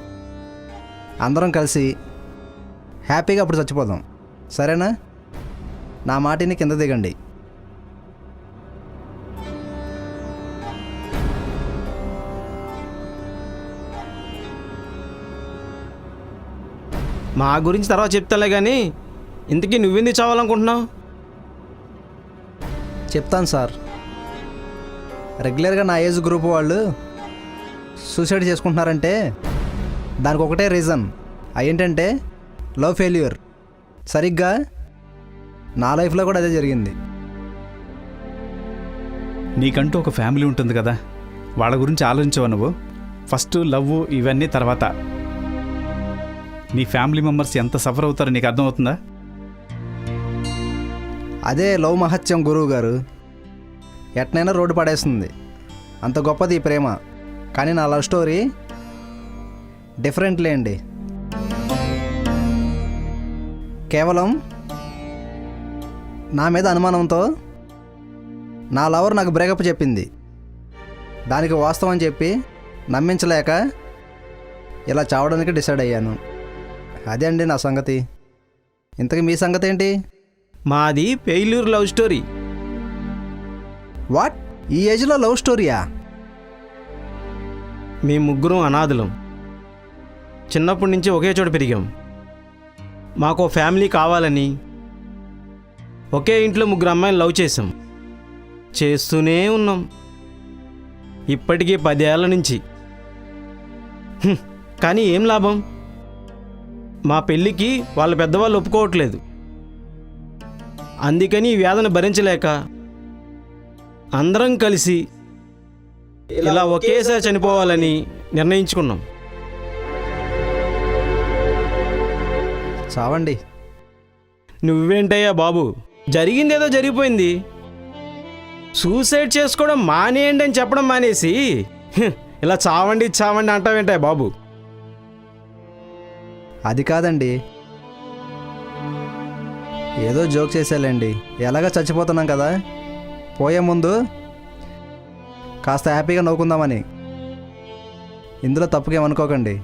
అందరం కలిసి హ్యాపీగా అప్పుడు చచ్చిపోదాం, సరేనా? నా మాటిని కింద దిగండి. మా గురించి తర్వాత చెప్తాలే కానీ ఇంతకీ నువ్వెందుకు చావాలనుకుంటున్నావు? చెప్తాను సార్. రెగ్యులర్గా నా ఏజ్ గ్రూప్ వాళ్ళు సూసైడ్ చేసుకుంటున్నారంటే దానికి ఒకటే రీజన్, ఏంటంటే లవ్ ఫెయిల్యూర్. సరిగ్గా నా లైఫ్లో కూడా అదే జరిగింది. నీకంటూ ఒక ఫ్యామిలీ ఉంటుంది కదా, వాళ్ళ గురించి ఆలోచించవు నువ్వు? ఫస్ట్ లవ్, ఇవన్నీ తర్వాత. నీ ఫ్యామిలీ మెంబర్స్ ఎంత సఫర్ అవుతారో నీకు అర్థమవుతుందా? అదే లవ్ మహత్యం గురువు గారు, ఎట్నైనా రోడ్డు పడేస్తుంది. అంత గొప్పది ఈ ప్రేమ. కానీ నా లవ్ స్టోరీ డిఫరెంట్లే అండి. కేవలం నా మీద అనుమానంతో నా లవర్ నాకు బ్రేకప్ చెప్పింది. దానికి వాస్తవం అని చెప్పి నమ్మించలేక ఇలా చావడానికి డిసైడ్ అయ్యాను. అదే అండి నా సంగతి. ఇంతకీ మీ సంగతి ఏంటి? మాది ఫెయిల్యూర్ లవ్ స్టోరీ. వాట్? ఈ ఏజ్లో లవ్ స్టోరీయా? మేము ముగ్గురం అనాథులం. చిన్నప్పటి నుంచి ఒకే చోట పెరిగాం. మాకు ఫ్యామిలీ కావాలని ఒకే ఇంట్లో ముగ్గురు అమ్మాయిలు లవ్ చేసాం. చేస్తూనే ఉన్నాం ఇప్పటికీ 10 ఏళ్ల నుంచి. కానీ ఏం లాభం? మా పెళ్ళికి వాళ్ళ పెద్దవాళ్ళు ఒప్పుకోవట్లేదు. అందుకని ఈ వేదన భరించలేక అందరం కలిసి ఇలా ఒకేసారి చనిపోవాలని నిర్ణయించుకున్నాం. చావండి. నువ్వేంటయ్యా బాబు, జరిగిందేదో జరిగిపోయింది. సూసైడ్ చేసుకోవడం మానేయండి అని చెప్పడం మానేసి ఇలా చావండి చావండి అంటావేంటయ్యా బాబు? అది కాదండి, ఏదో జోక్ చేసేలేండి. ఎలాగ చచ్చిపోతున్నాం కదా, పోయే ముందు కాస్త హ్యాపీగా నవ్వుకుందామని. ఇందులో తప్పుకేమనుకోకండి.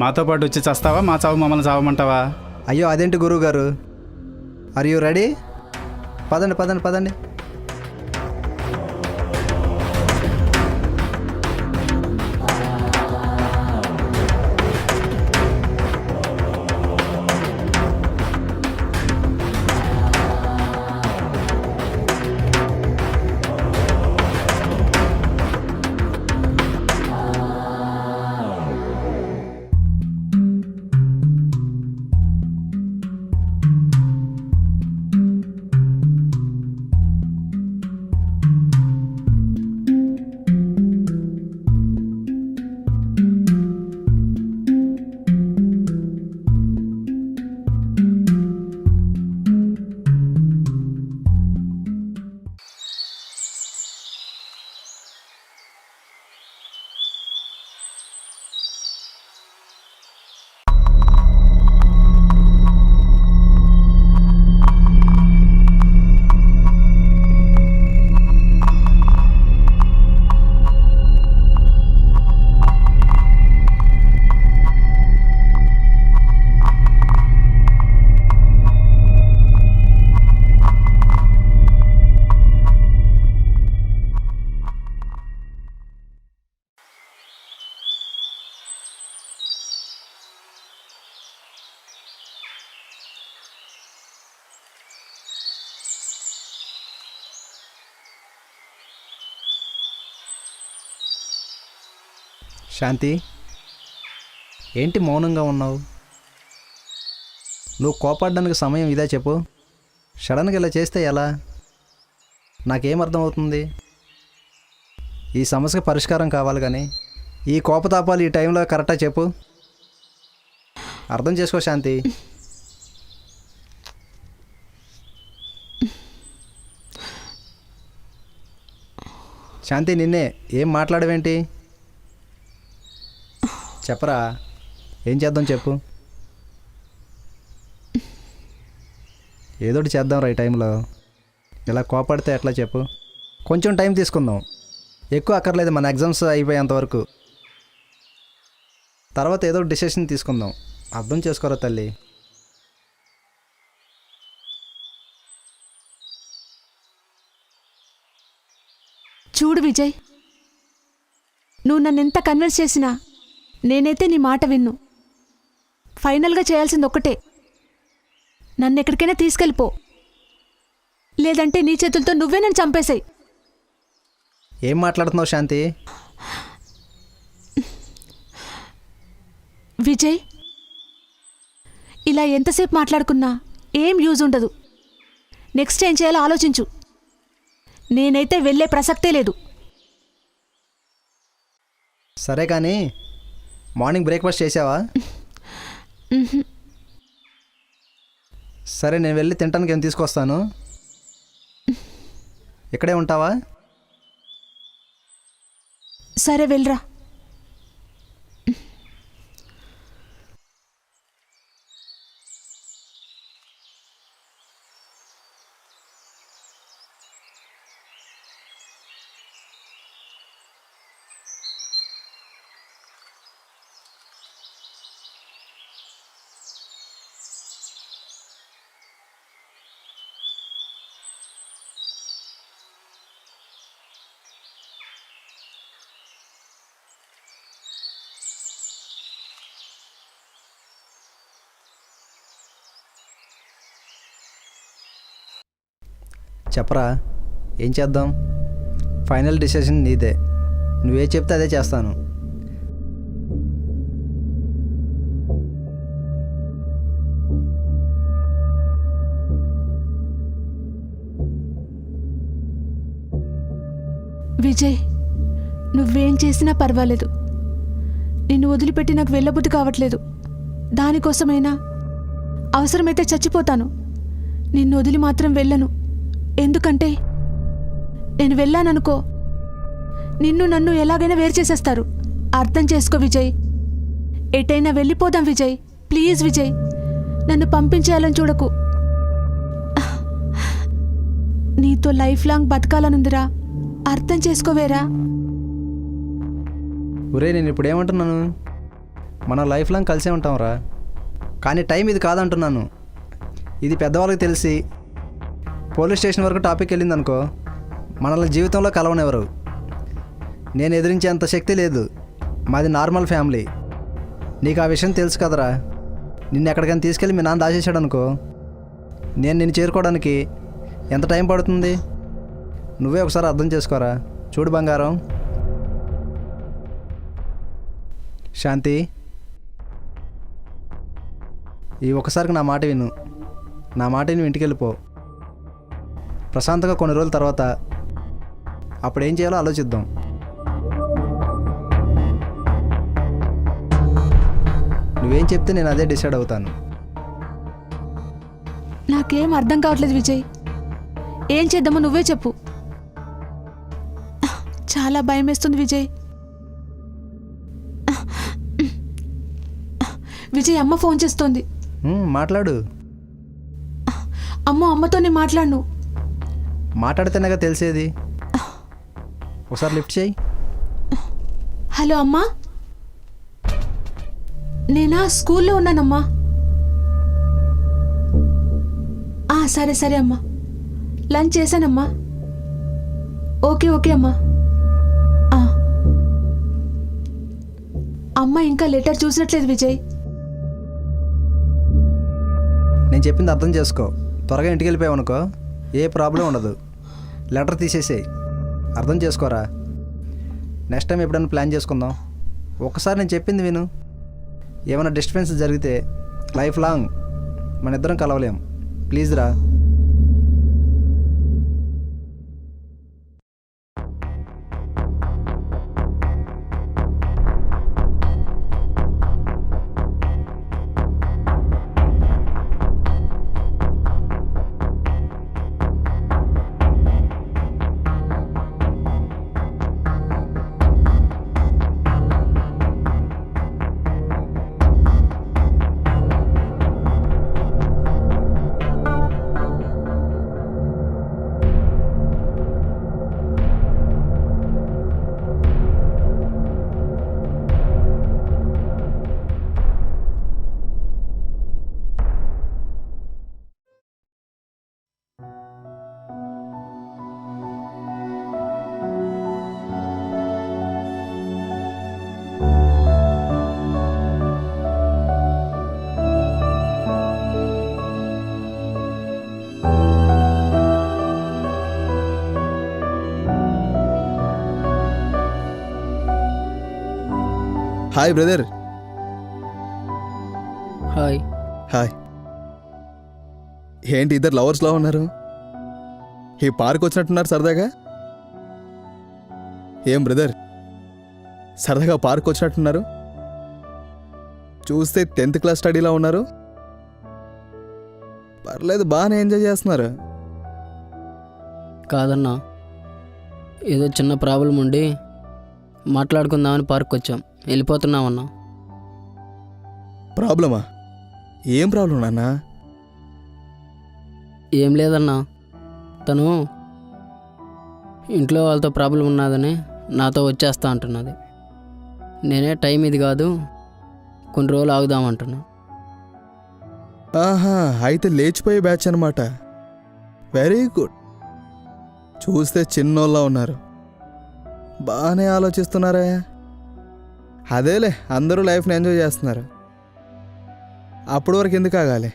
మాతో పాటు వచ్చి చస్తావా, మా చావు మమ్మల్ని చావమంటావా? అయ్యో అదేంటి గురువు గారు, ఆర్ యూ రెడీ? పదండి పదండి పదండి. శాంతి, ఏంటి మౌనంగా ఉన్నావు? నువ్వు కోపడడానికి సమయం ఇదే చెప్పు. సడన్గా ఇలా చేస్తే ఎలా? నాకేం అర్థమవుతుంది? ఈ సమస్యకి పరిష్కారం కావాలి కానీ ఈ కోపతాపాలు ఈ టైంలో కరెక్టా చెప్పు. అర్థం చేసుకో శాంతి. శాంతి, నిన్నే ఏం మాట్లాడవేంటి? చెప్పరా, ఏం చేద్దాం చెప్పు. ఏదోటి చేద్దాం రా ఈ టైంలో. ఇలా కోపడితే ఎట్లా చెప్పు? కొంచెం టైం తీసుకుందాం, ఎక్కువ అక్కర్లేదు. మన ఎగ్జామ్స్ అయిపోయేంతవరకు తర్వాత ఏదో డిసిషన్ తీసుకుందాం. అర్థం చేసుకోరా తల్లి. చూడు విజయ్, నువ్వు నన్ను ఎంత కన్విన్స్ చేసినా నేనైతే నీ మాట విన్ను. ఫైనల్గా చేయాల్సింది ఒక్కటే, నన్ను ఎక్కడికైనా తీసుకెళ్ళిపో, లేదంటే నీ చేతులతో నువ్వే నన్ను చంపేశాయి. ఏం మాట్లాడుతున్నావు శాంతి? విజయ్, ఇలా ఎంతసేపు మాట్లాడుకున్నా ఏం యూజ్ ఉండదు. నెక్స్ట్ ఏం చేయాలో ఆలోచించు. నేనైతే వెళ్ళే ప్రసక్తే లేదు. సరే కానీ మార్నింగ్ బ్రేక్ఫాస్ట్ చేసావా? సరే, నేను వెళ్ళి తినడానికి ఏం తీసుకొస్తాను. ఇక్కడే ఉంటావా? సరే వెళ్ళరా. చెప్పరా, ఏం చేద్దాం? ఫైనల్ డిసిషన్ నీదే. నువ్వే చెప్తే అదే చేస్తాను. విజయ్, నువ్వేం చేసినా పర్వాలేదు. నిన్ను వదిలిపెట్టి నాకు వెళ్ళబుద్ధి కావట్లేదు. దానికోసమైనా అవసరమైతే చచ్చిపోతాను. నిన్ను వదిలి మాత్రం వెళ్ళను. ఎందుకంటే నేను వెళ్ళాననుకో, నిన్ను నన్ను ఎలాగైనా వేరు చేసేస్తారు. అర్థం చేసుకో విజయ్. ఎటైనా వెళ్ళిపోదాం విజయ్. ప్లీజ్ విజయ్, నన్ను పంపించేయాలని చూడకు. నీతో లైఫ్ లాంగ్ బతకాలనుందిరా. అర్థం చేసుకోవేరా. ఒరే, నేను ఇప్పుడు ఏమంటున్నాను? మనం లైఫ్ లాంగ్ కలిసే ఉంటాంరా. కానీ టైం ఇది కాదంటున్నాను. ఇది పెద్దవాళ్ళకి తెలిసి పోలీస్ స్టేషన్ వరకు టాపిక్ వెళ్ళిందనుకో, మనల్ని జీవితంలో కలవనివ్వరు. నేను ఎదిరించేంత శక్తి లేదు. మాది నార్మల్ ఫ్యామిలీ. నీకు ఆ విషయం తెలుసు కదరా. నిన్ను ఎక్కడికైనా తీసుకెళ్ళి మీ నాన్న దాచేసాడు అనుకో, నేను నిన్ను చేరుకోవడానికి ఎంత టైం పడుతుంది? నువ్వే ఒకసారి అర్థం చేసుకోరా. చూడు బంగారం. శాంతి, ఈ ఒకసారికి నా మాట విను. నా మాట నువ్వు ఇంటికి వెళ్ళిపో. ప్రశాంతంగా కొన్ని రోజుల తర్వాత అప్పుడు ఏం చేయాలో ఆలోచిద్దాం. నువ్వేం చెప్తే నేను అదే డిసైడ్ అవుతాను. నాకేం అర్థం కావట్లేదు విజయ్. ఏం చేద్దామో నువ్వే చెప్పు. చాలా భయం వేస్తుంది విజయ్. విజయ్, అమ్మ ఫోన్ చేస్తోంది. మాట్లాడు. అమ్మతోనే మాట్లాడు. మాట్లాడితేనేగా తెలిసేది. ఒకసారి లిఫ్ట్ చేయి. హలో అమ్మా, నేనా స్కూల్లో ఉన్నానమ్మా. సరే సరే అమ్మా, లంచ్ చేశానమ్మా. ఓకే ఓకే అమ్మా. అమ్మ ఇంకా లెటర్ చూసినట్లేదు విజయ్. నేను చెప్పింది అర్థం చేసుకో. త్వరగా ఇంటికి వెళ్ళిపోయావు అనుకో, ఏ ప్రాబ్లం ఉండదు. లెటర్ తీసేసేయి. అర్థం చేసుకోరా. నెక్స్ట్ టైం ఎప్పుడైనా ప్లాన్ చేసుకుందాం. ఒకసారి నేను చెప్పింది విను. ఏమైనా డిస్టర్బెన్స్ జరిగితే లైఫ్ లాంగ్ మన ఇద్దరం కలవలేం. ప్లీజ్ రా. Hi brother. హాయ్. హాయ్. ఏంటి ఇద్దరు లవర్స్లా ఉన్నారు? ఈ పార్క్ వచ్చినట్టున్నారు సరదాగా. ఏం బ్రదర్, సరదాగా పార్క్ వచ్చినట్టున్నారు? చూస్తే 10th క్లాస్ స్టడీలా ఉన్నారు. పర్లేదు, బాగానే ఎంజాయ్ చేస్తున్నారు. కాదన్నా, ఏదో చిన్న ప్రాబ్లం ఉండి మాట్లాడుకుందామని పార్క్ వచ్చాం. వెళ్ళిపోతున్నామన్నా. ప్రాబ్లమా? ఏం ప్రాబ్లం నాన్న? ఏం లేదన్నా, తను ఇంట్లో వాళ్ళతో ప్రాబ్లం ఉన్నదని నాతో వచ్చేస్తా అంటున్నది. నేనే టైం ఇది కాదు, కొన్ని రోజులు ఆగుదామంటున్నా. ఆహా, అయితే లేచిపోయే బ్యాచ్ అనమాట. Very good. చూస్తే చిన్నోళ్ళ ఉన్నారు. బాగానే ఆలోచిస్తున్నారే. అదేలే, అందరూ లైఫ్ని ఎంజాయ్ చేస్తున్నారు. అప్పటి వరకు ఎందుకు ఆగాలి?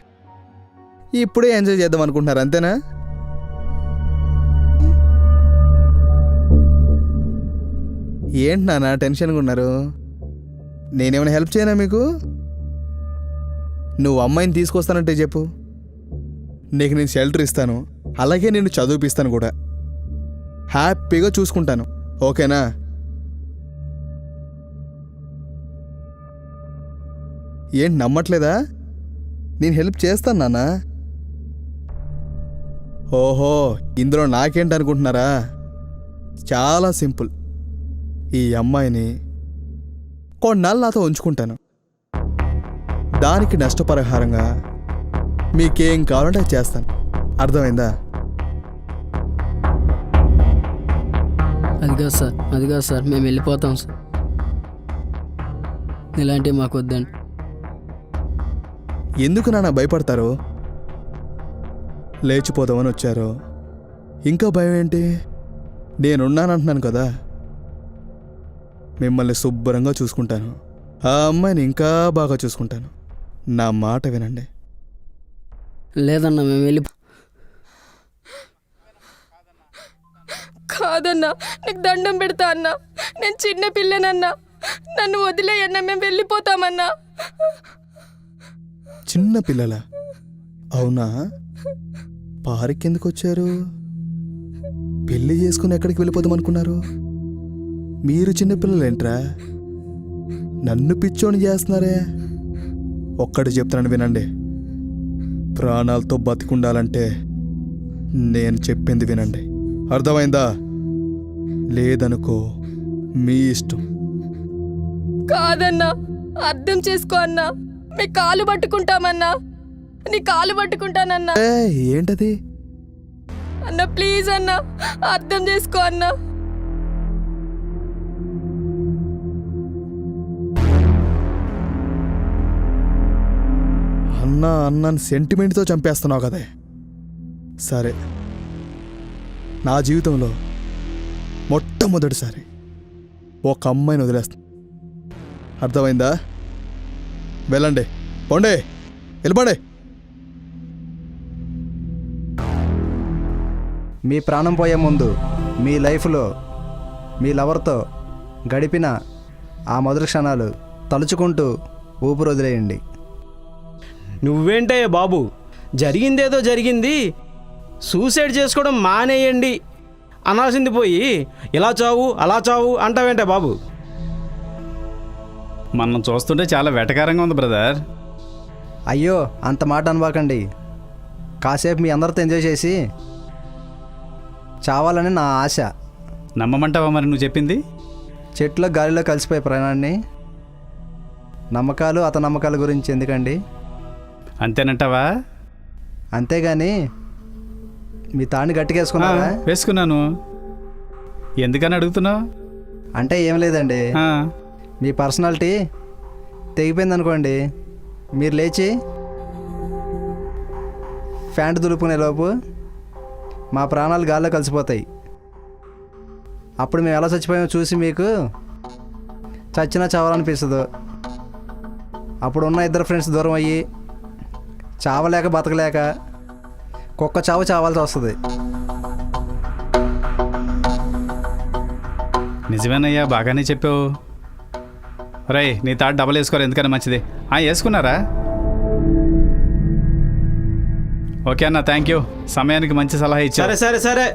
ఇప్పుడే ఎంజాయ్ చేద్దాం అనుకుంటున్నారు, అంతేనా? ఏంటి నాన్న టెన్షన్గా ఉన్నారు? నేనేమైనా హెల్ప్ చేయనా మీకు? నువ్వు అమ్మాయిని తీసుకొస్తానంటే చెప్పు, నీకు నేను షెల్టర్ ఇస్తాను, అలాగే నేను చదివిపిస్తాను కూడా. హ్యాపీగా చూసుకుంటాను, ఓకేనా? ఏంటి నమ్మట్లేదా? నేను హెల్ప్ చేస్తాను నాన్న. ఓహో, ఇందులో నాకేంటి అనుకుంటున్నారా? చాలా సింపుల్. ఈ అమ్మాయిని కొన్నాళ్ళు నాతో ఉంచుకుంటాను. దానికి నష్టపరిహారంగా మీకేం కావాలంటే అది చేస్తాను. అర్థమైందా? అది కాదు సార్, మేము వెళ్ళిపోతాం సార్. ఇలాంటివి మాకు వద్దండి. ఎందుకు నాన్న భయపడతారు? లేచిపోదామని వచ్చారు, ఇంకా భయం ఏంటి? నేనున్నానంటున్నాను కదా. మిమ్మల్ని శుభ్రంగా చూసుకుంటాను, ఆ అమ్మాయిని ఇంకా బాగా చూసుకుంటాను. నా మాట వినండి. లేదన్నా, మేము వెళ్ళి కాదన్నా, నీకు దండం పెడతా అన్నా. నేను చిన్న పిల్లనన్నా, నన్ను వదిలేయన్నా, మేము వెళ్ళిపోతామన్నా. చిన్న పిల్లల? అవునా? పార్క్ ఎందుకు వచ్చారు? పెళ్లి చేసుకుని ఎక్కడికి వెళ్ళిపోదాం అనుకున్నారు? మీరు చిన్నపిల్లలేంట్రా? నన్ను పిచ్చోని చేస్తున్నారే. ఒక్కటి చెప్తాను వినండి. ప్రాణాలతో బతికుండాలంటే నేను చెప్పింది వినండి, అర్థమైందా? లేదనుకో మీ ఇష్టం. కాదన్నా, అర్థం చేసుకో అన్నా. మీ కాలు పట్టుకుంటామన్నా, నీ కాలు పట్టుకుంటానన్నా. ఏంటది? అన్నా ప్లీజ్ అన్నా, అర్థం చేసుకో అన్నా. అన్నాన్ని సెంటిమెంట్తో చంపేస్తున్నావు కదే. సరే, నా జీవితంలో మొట్టమొదటిసారి ఒక అమ్మాయిని వదిలేస్తాను, అర్థమైందా? వెళ్ళండి, పోండి, వెళ్ళిపోండి. మీ ప్రాణం పోయే ముందు మీ లైఫ్లో మీ లవర్తో గడిపిన ఆ మొదటి క్షణాలు తలుచుకుంటూ ఊపిరి వదిలేయండి. నువ్వేంటయ్యా బాబు, జరిగిందేదో జరిగింది, సూసైడ్ చేసుకోవడం మానేయండి అనాల్సింది పోయి ఇలా చావు అలా చావు అంటావేంటే బాబు? మనం చూస్తుంటే చాలా వెటకారంగా ఉంది బ్రదర్. అయ్యో అంత మాట అనబాకండి. కాసేపు మీ అందరితో ఎంజాయ్ చేసి చావాలని నా ఆశ. నమ్మమంటావా మరి నువ్వు చెప్పింది? చెట్లో గాలిలో కలిసిపోయే ప్రాణాన్ని నమ్మకాలు అతనమ్మకాల గురించి ఎందుకండి? అంతేనంటావా? అంతేగాని మీ తాడిని గట్టికేసుకున్నారా? వేసుకున్నాను. ఎందుకని అడుగుతున్నావు? అంటే ఏం లేదండి, మీ పర్సనాలిటీ తెగిపోయింది అనుకోండి, మీరు లేచి ఫ్యాంట్ దులుపుకునే లోపు మా ప్రాణాలు గాల్లో కలిసిపోతాయి. అప్పుడు మేము ఎలా చచ్చిపోయామో చూసి మీకు చచ్చినా చావాలనిపిస్తుందో. అప్పుడు ఉన్న ఇద్దరు ఫ్రెండ్స్ దూరం అయ్యి చావలేక బతకలేక కుక్క చావు చావాల్సి వస్తుంది. నిజమేనయ్యా, బాగానే చెప్పావు. రేయ్, నీ తాడు డబల్ వేసుకోరు, ఎందుకని మంచిది. వేసుకున్నారా? ఓకే అన్న, థ్యాంక్ యూ. సమయానికి మంచి సలహా ఇచ్చా. సరే సరే సరే,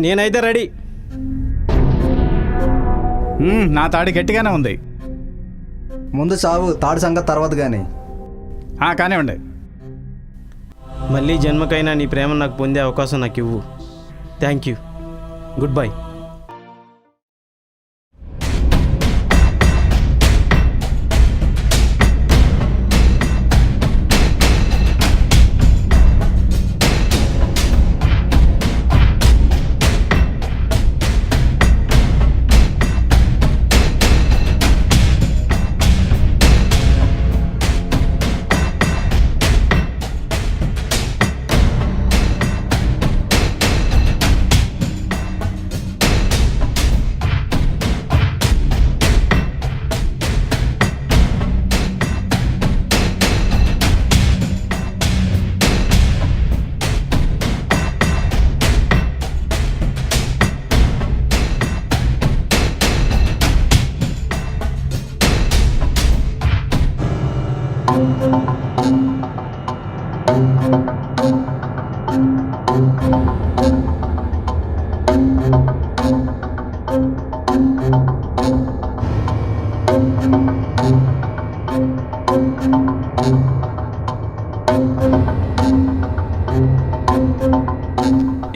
నేనైతే రెడీ. నా తాడి గట్టిగానే ఉంది. ముందు చావు, తాడు సంగతి తర్వాత కానీ. కానివ్వండి. మళ్ళీ జన్మకైనా నీ ప్రేమ నాకు పొందే అవకాశం నాకు ఇవ్వు. Thank you. Good bye.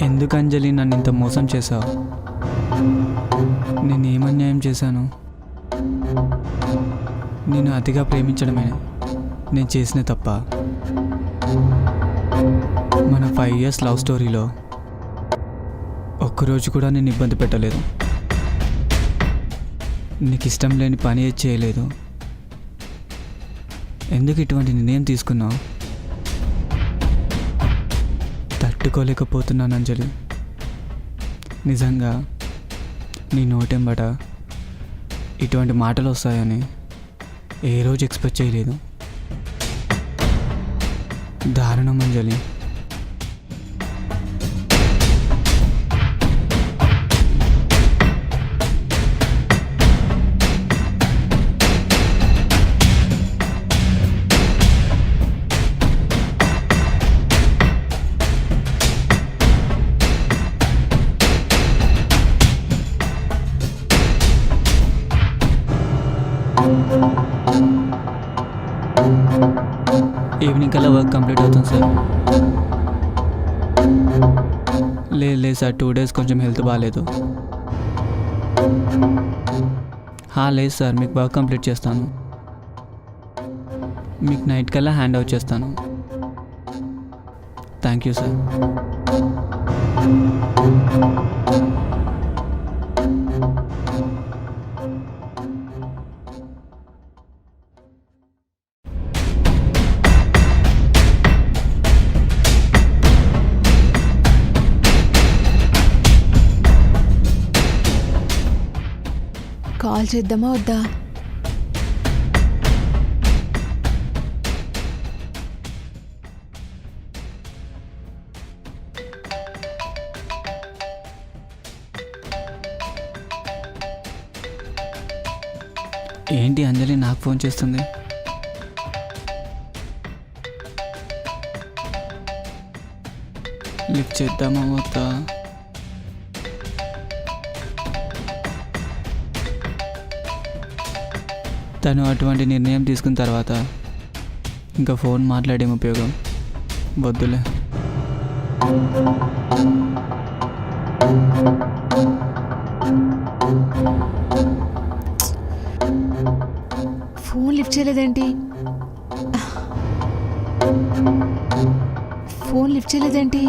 ఎందుకు అంజలి నన్ను ఇంత మోసం చేశావు? నేను ఏమన్యాయం చేశాను? నేను అతిగా ప్రేమించడమే నేను చేసిన తప్ప. మన 5 years లవ్ స్టోరీలో ఒక్కరోజు కూడా నేను ఇబ్బంది పెట్టలేదు. నీకు ఇష్టం లేని పని ఏది చేయలేదు. ఎందుకు ఇటువంటి నిర్ణయం తీసుకున్నావు? తట్టుకోలేకపోతున్నాను అంజలి. నిజంగా నీ నోటెంబట ఇటువంటి మాటలు వస్తాయని ఏ రోజు ఎక్స్పెక్ట్ చేయలేదు. దారుణం అంజలి. ఈవినింగ్ కల్లా వర్క్ కంప్లీట్ అవుతుంది సార్. లేదు సార్, 2 days కొంచెం హెల్త్ బాగాలేదు. లేదు సార్, మీకు వర్క్ కంప్లీట్ చేస్తాను. మీకు నైట్ కల్లా హ్యాండ్ ఓవర్ చేస్తాను. Thank you sir. కాల్ చేద్దామా వద్దా? ఏంటి అంజలి నాకు ఫోన్ చేస్తుంది? లిఫ్ట్ చేద్దామా వద్దా? తను అటువంటి నిర్ణయం తీసుకున్న తర్వాత ఇంకా ఫోన్ మాట్లాడేం ఉపయోగం? వద్దులే. ఫోన్ లిఫ్ట్ చేయలేదేంటి? ఫోన్ లిఫ్ట్ చేయలేదేంటి?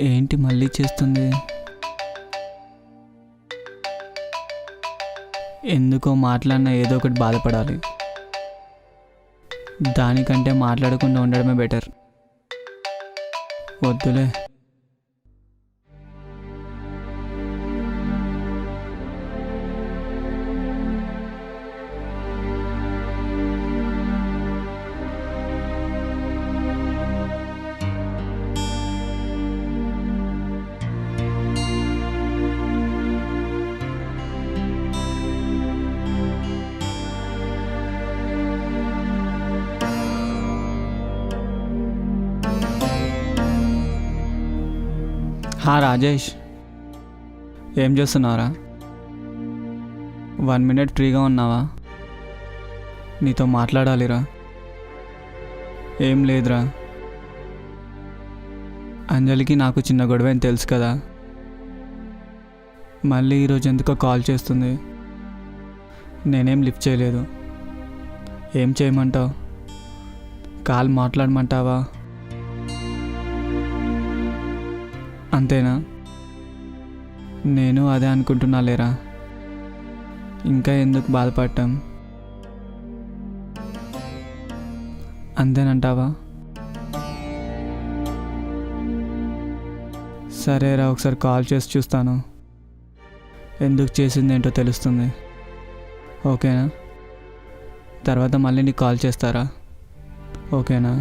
ఏంటి మళ్ళీ చేస్తుంది? ఎందుకో మాట్లాడినా ఏదో ఒకటి బాధపడాలి. దానికంటే మాట్లాడకుండా ఉండడమే బెటర్. వద్దులే. రాజేష్, ఏం చేస్తున్నారా? 1 minute ఫ్రీగా ఉన్నావా? నీతో మాట్లాడాలిరా. ఏం లేదురా, అంజలికి నాకు చిన్న గొడవ అని తెలుసు కదా. మళ్ళీ ఈరోజు ఎందుకో కాల్ చేస్తుంది. నేనేం లిఫ్ట్ చేయలేదు. ఏం చేయమంటావు? కాల్ మాట్లాడమంటావా? అంతేనా? నేను అదే అనుకుంటున్నా లేరా. ఇంకా ఎందుకు బాధపడటం? అంతేనంటావా? సరేరా, ఒకసారి కాల్ చేసి చూస్తాను. ఎందుకు చేసింది ఏంటో తెలుస్తుంది. ఓకేనా? తర్వాత మళ్ళీ నీకు కాల్ చేస్తారా? ఓకేనా?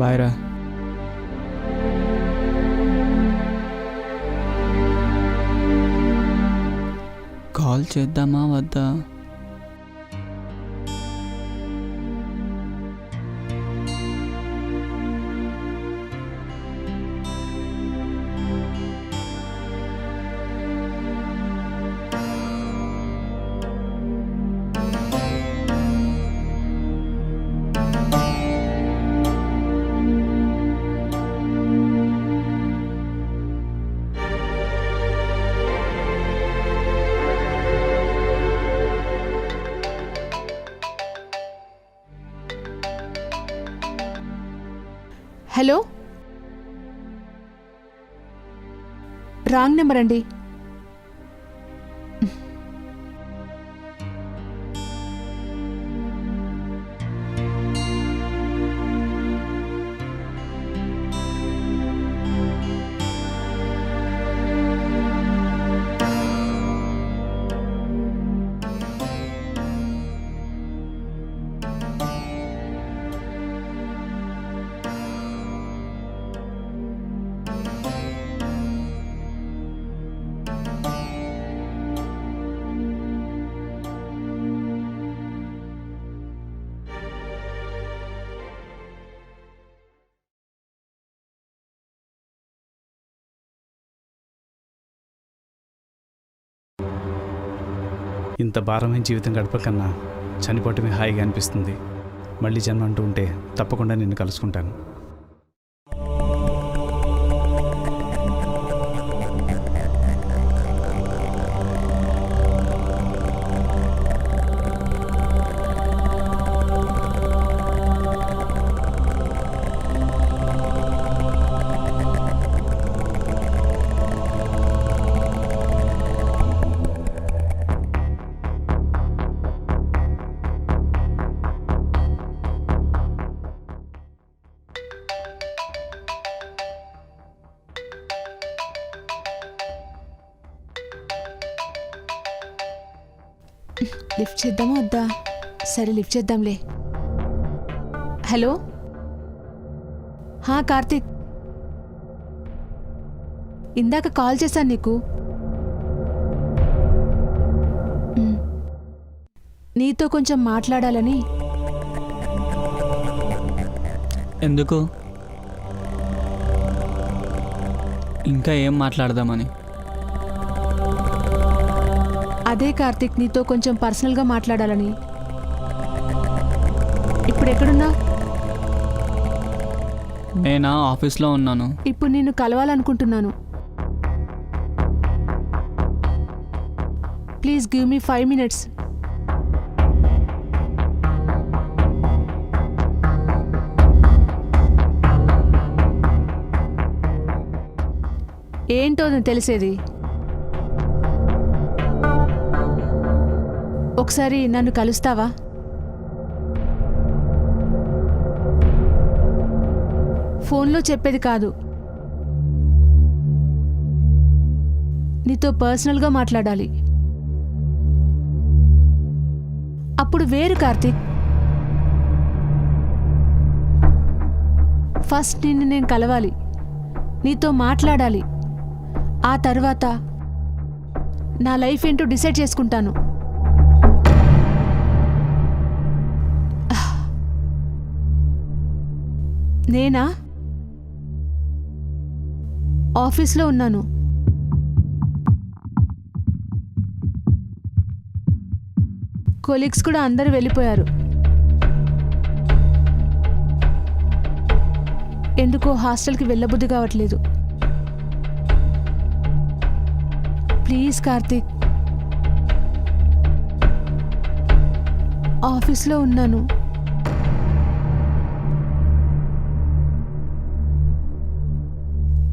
బాయ్ రా. కాల్ చేద్దామా వద్దా? హలో, రాంగ్ నెంబర్ అండి. ఇంత భారమైన జీవితం గడపకన్నా చనిపోవటమే హాయిగా అనిపిస్తుంది. మళ్ళీ జన్మ అంటూ ఉంటే తప్పకుండా నిన్ను కలుసుకుంటాను. లిఫ్ట్ చేద్దామా వద్దా? సరే లిఫ్ట్ చేద్దాంలే. హలో, కార్తీక్, ఇందాక కాల్ చేశాను నీకు. నీతో కొంచెం మాట్లాడాలని. ఎందుకు? ఇంకా ఏం మాట్లాడదామని? అదే కార్తీక్, నీతో కొంచెం పర్సనల్గా మాట్లాడాలని. ఇప్పుడు ఎక్కడున్నా? నేనా ఆఫీస్లో ఉన్నాను. ఇప్పుడు నిన్ను కలవాలనుకుంటున్నాను. Please give me 5 minutes. ఏంటో నువ్వు తెలిసేది? ఒకసారి నన్ను కలుస్తావా? ఫోన్లో చెప్పేది కాదు, నీతో పర్సనల్గా మాట్లాడాలి. అప్పుడు వేరు కార్తీక్. ఫస్ట్ నిన్ను నేను కలవాలి, నీతో మాట్లాడాలి. ఆ తర్వాత నా లైఫ్ ఏంటో డిసైడ్ చేసుకుంటాను. నేనా? ఆఫీస్లో ఉన్నాను. కొలీగ్స్ కూడా అందరూ వెళ్ళిపోయారు. ఎందుకో హాస్టల్కి వెళ్ళబుద్ధి కావట్లేదు. ప్లీజ్ కార్తీక్, ఆఫీస్లో ఉన్నాను.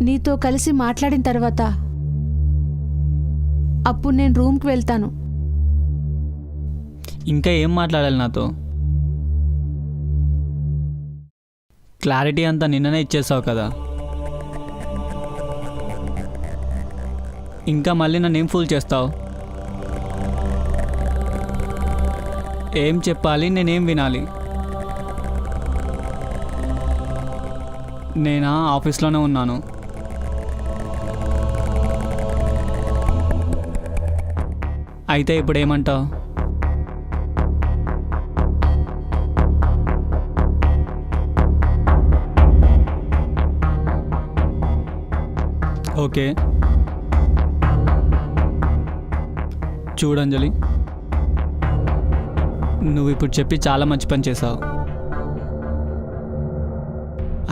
నీతో కలిసి మాట్లాడిన తర్వాత అప్పుడు నేను రూమ్కి వెళ్తాను. ఇంకా ఏం మాట్లాడాలి నాతో? క్లారిటీ అంతా నిన్ననే ఇచ్చేసావు కదా. ఇంకా మళ్ళీ నన్ను ఏం ఫూల్ చేస్తావు? ఏం చెప్పాలి, నేనేం వినాలి? నేనా ఆఫీస్లోనే ఉన్నాను. అయితే ఇప్పుడు ఏమంటావు? ఓకే, చూడంజలి, నువ్వు ఇప్పుడు చెప్పి చాలా మంచి పని చేసావు.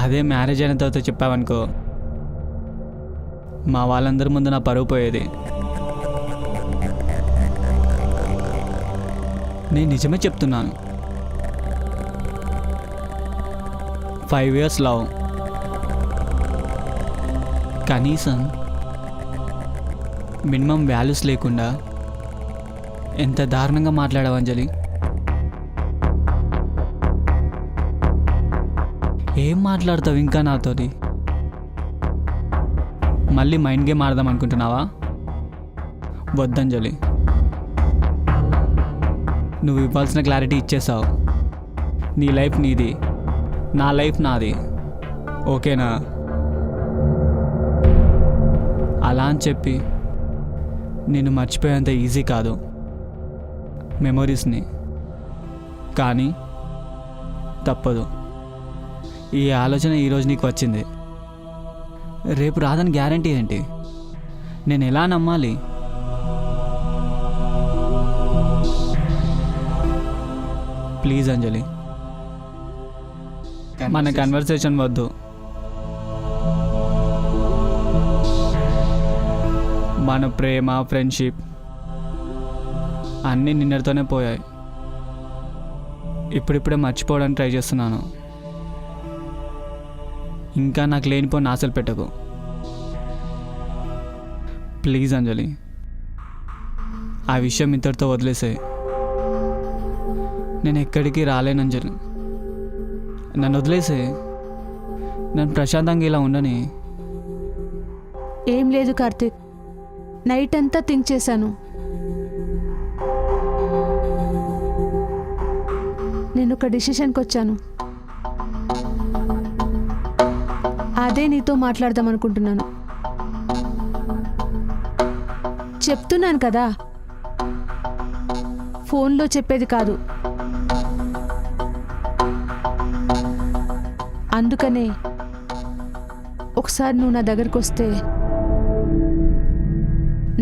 అదే మ్యారేజ్ అయిన తర్వాత చెప్పావనుకో, మా వాళ్ళందరి ముందు నా పరువు పోయేది. నేను నిజమే చెప్తున్నాను. 5 years లవ్, కనీసం మినిమం వాల్యూస్ లేకుండా ఎంత దారుణంగా మాట్లాడావు అంజలి. ఏం మాట్లాడతావు ఇంకా నాతోని? మళ్ళీ మైండ్ గేమ్ ఆడదాం అనుకుంటున్నావా? వద్దంజలి, నువ్వు ఇవ్వాల్సిన క్లారిటీ ఇచ్చేసావు. నీ లైఫ్ నీది, నా లైఫ్ నాది. ఓకేనా? అలా అని చెప్పి నేను మర్చిపోయేంత ఈజీ కాదు మెమొరీస్ని. కానీ తప్పదు, ఈ ఆలోచన ఈరోజు నీకు వచ్చింది, రేపు రాదని గ్యారంటీ ఏంటి? నేను ఎలా నమ్మాలి? ప్లీజ్ అంజలి, మన కన్వర్సేషన్ వద్దు. మన ప్రేమ, ఫ్రెండ్షిప్ అన్నీ నిన్నటితోనే పోయాయి. ఇప్పుడిప్పుడే మర్చిపోవడానికి ట్రై చేస్తున్నాను. ఇంకా నాకు లేనిపోయిన ఆశలు పెట్టకు ప్లీజ్ అంజలి. ఆ విషయం ఇంతటితో వదిలేసాయి. నేను ఎక్కడికి రాలేను అంజలి, నన్ను వదిలేసే. నన్ను ప్రశాంతంగా ఇలా ఉండని. ఏం లేదు కార్తీక్, నైట్ అంతా థింక్ చేశాను. నేను ఒక డిసిషన్కి వచ్చాను. అదే నీతో మాట్లాడదాం అనుకుంటున్నాను. చెప్తున్నాను కదా, ఫోన్లో చెప్పేది కాదు. అందుకనే ఒకసారి నువ్వు నా దగ్గరకు వస్తే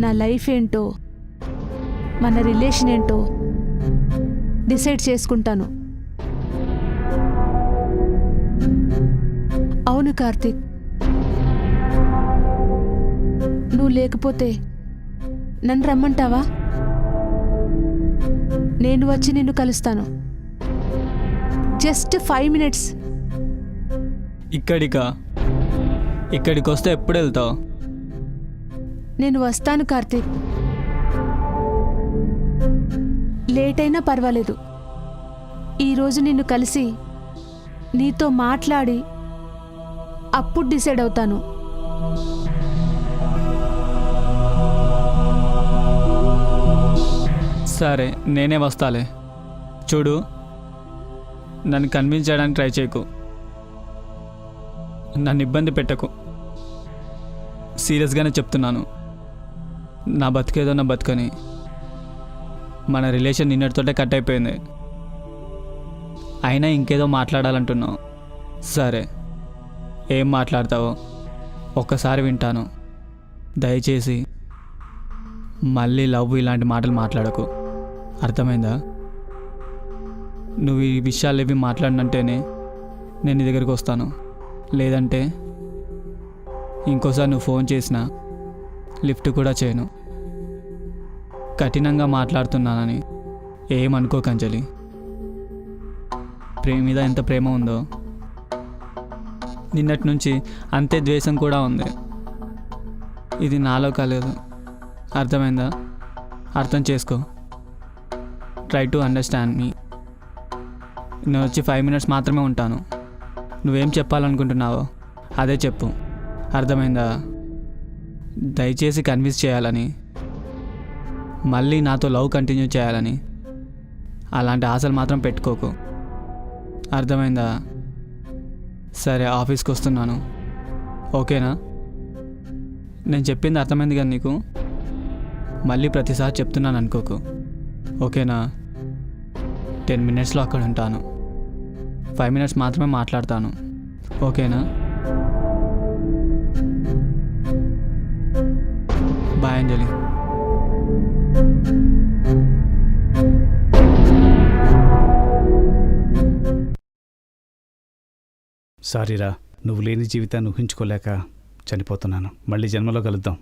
నా లైఫ్ ఏంటో, మన రిలేషన్ ఏంటో డిసైడ్ చేసుకుంటాను. అవును కార్తీక్, నువ్వు లేకపోతే నన్ను రమ్మంటావా? నేను వచ్చి నిన్ను కలుస్తాను. Just 5 minutes. ఇక్కడికి వస్తే ఎప్పుడు వెళ్తావు? నేను వస్తాను కార్తీక్. లేట్ అయినా పర్వాలేదు. ఈరోజు నిన్ను కలిసి నీతో మాట్లాడి అప్పుడు డిసైడ్ అవుతాను. సరే, నేనే వస్తాలే. చూడు, నన్ను కన్విన్స్ చేయడానికి ట్రై చేయకు, నన్ను ఇబ్బంది పెట్టకు. సీరియస్గానే చెప్తున్నాను. నా బతికేదో నా బతుకని. మన రిలేషన్ నిన్నటితోటే కట్ అయిపోయింది. అయినా ఇంకేదో మాట్లాడాలంటున్నావు. సరే, ఏం మాట్లాడతావో ఒక్కసారి వింటాను. దయచేసి మళ్ళీ లవ్ ఇలాంటి మాటలు మాట్లాడకు, అర్థమైందా? నువ్వు ఈ విషయాలు ఇవి మాట్లాడినంటేనే నేను నీ దగ్గరికి వస్తాను. లేదంటే ఇంకోసారి నువ్వు ఫోన్ చేసినా లిఫ్ట్ కూడా చేయను. కఠినంగా మాట్లాడుతున్నానని ఏమనుకోకు అంజలి. ప్రేమ మీద ఎంత ప్రేమ ఉందో నిన్నటి నుంచి అంతే ద్వేషం కూడా ఉంది. ఇది నాలో కాలేదు, అర్థమైందా? అర్థం చేసుకో. ట్రై టు అండర్స్టాండ్ మీ. నేను వచ్చి 5 minutes మాత్రమే ఉంటాను. నువ్వేం చెప్పాలనుకుంటున్నావో అదే చెప్పు, అర్థమైందా? దయచేసి కన్విన్స్ చేయాలని, మళ్ళీ నాతో లవ్ కంటిన్యూ చేయాలని అలాంటి ఆశలు మాత్రం పెట్టుకోకు, అర్థమైందా? సరే, ఆఫీస్కి వస్తున్నాను, ఓకేనా? నేను చెప్పింది అర్థమైంది కదా నీకు? మళ్ళీ ప్రతిసారి చెప్తున్నాను అనుకోకు, ఓకేనా? 10 minutesలో అక్కడ ఉంటాను. 5 minutes మాత్రమే మాట్లాడతాను, ఓకేనా? బాయ్ అంజలి. సారీరా, నువ్వు లేని జీవితాన్ని ఊహించుకోలేక చనిపోతున్నాను. మళ్ళీ జన్మలో కలుద్దాం.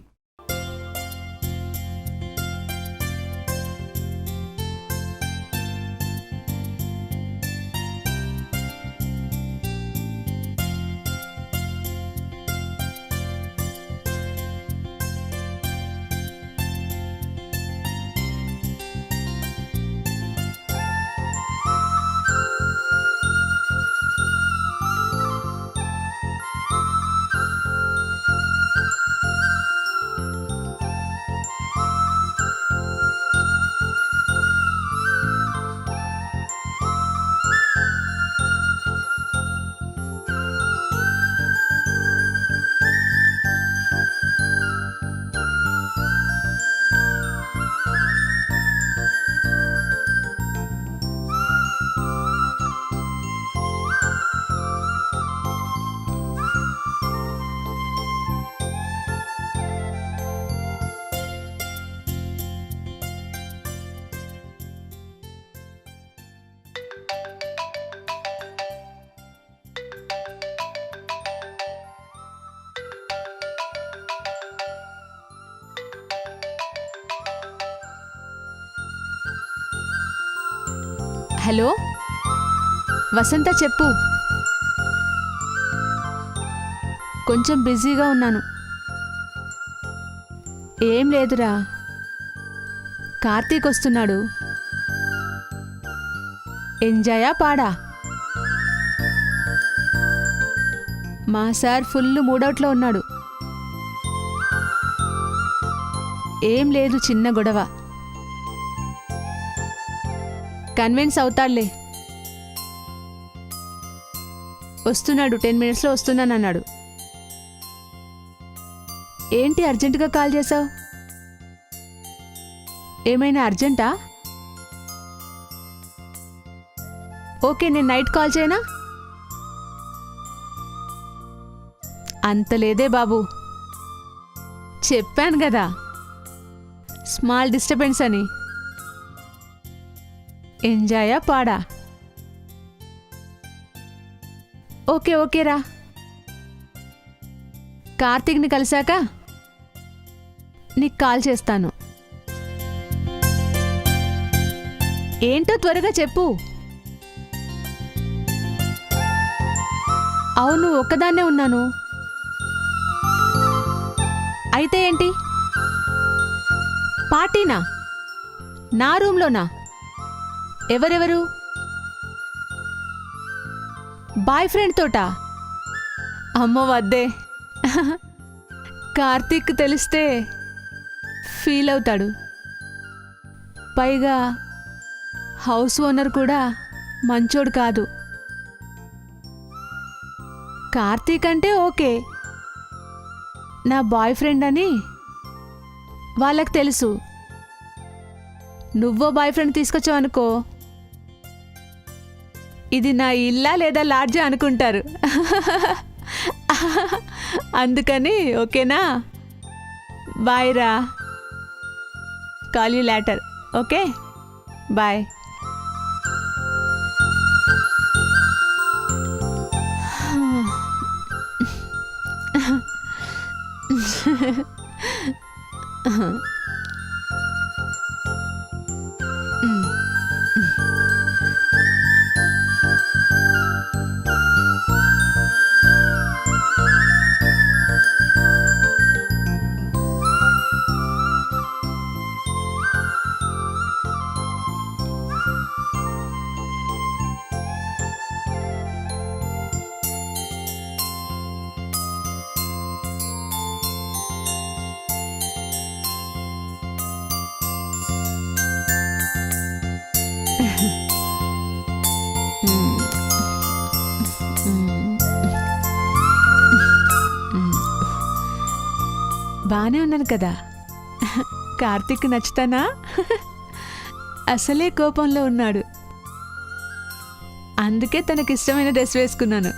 హలో వసంత, చెప్పు. కొంచెం బిజీగా ఉన్నాను. ఏం లేదురా, కార్తీక్ వస్తున్నాడు. ఎంజాయా పాడా? మా సార్ ఫుల్ మూడౌట్లో ఉన్నాడు. ఏం లేదు, చిన్న గొడవ. కన్విన్స్ అవుతాడులే. వస్తున్నాడు, 10 మినిట్స్లో వస్తున్నాను అన్నాడు. ఏంటి అర్జెంటుగా కాల్ చేసావు? ఏమైనా అర్జెంటా? ఓకే, నేను నైట్ కాల్ చేయనా? అంత లేదే బాబు, చెప్పాను కదా స్మాల్ డిస్టర్బెన్స్ అని. ఎంజాయా పాడా? ఓకే ఓకేరా, కార్తీక్ని కలిశాక నీకు కాల్ చేస్తాను. ఏంటో త్వరగా చెప్పు. అవును, ఒక్కదాన్నే ఉన్నాను. అయితే ఏంటి? పార్టీనా? నా రూమ్లోనా? ఎవరెవరు? బాయ్ ఫ్రెండ్ తోటా? అమ్మో వద్దే, కార్తీక్ తెలిస్తే ఫీల్ అవుతాడు. పైగా హౌస్ ఓనర్ కూడా మంచోడు కాదు. కార్తీక్ అంటే ఓకే, నా బాయ్ ఫ్రెండ్ అని వాళ్ళకి తెలుసు. నువ్వో బాయ్ ఫ్రెండ్ తీసుకొచ్చావనుకో, ఇది నా ఇల్లా లేదా లాడ్జా అనుకుంటారు. అందుకని ఓకేనా? బాయ్ రా, call you later. Okay bye. బానే ఉన్నాను కదా? కార్తీక్ నచ్చుతానా? అసలే కోపంలో ఉన్నాడు, అందుకే తనకిష్టమైన డ్రెస్ వేసుకున్నాను.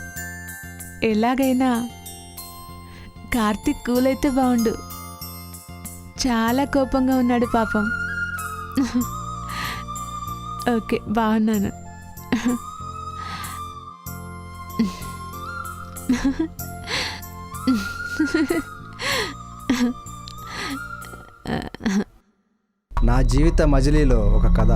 ఎలాగైనా కార్తీక్ కూల్ అయితే బాగుండు. చాలా కోపంగా ఉన్నాడు పాపం. ఓకే, బాగున్నాను. నా జీవిత మజిలీలో ఒక కథ.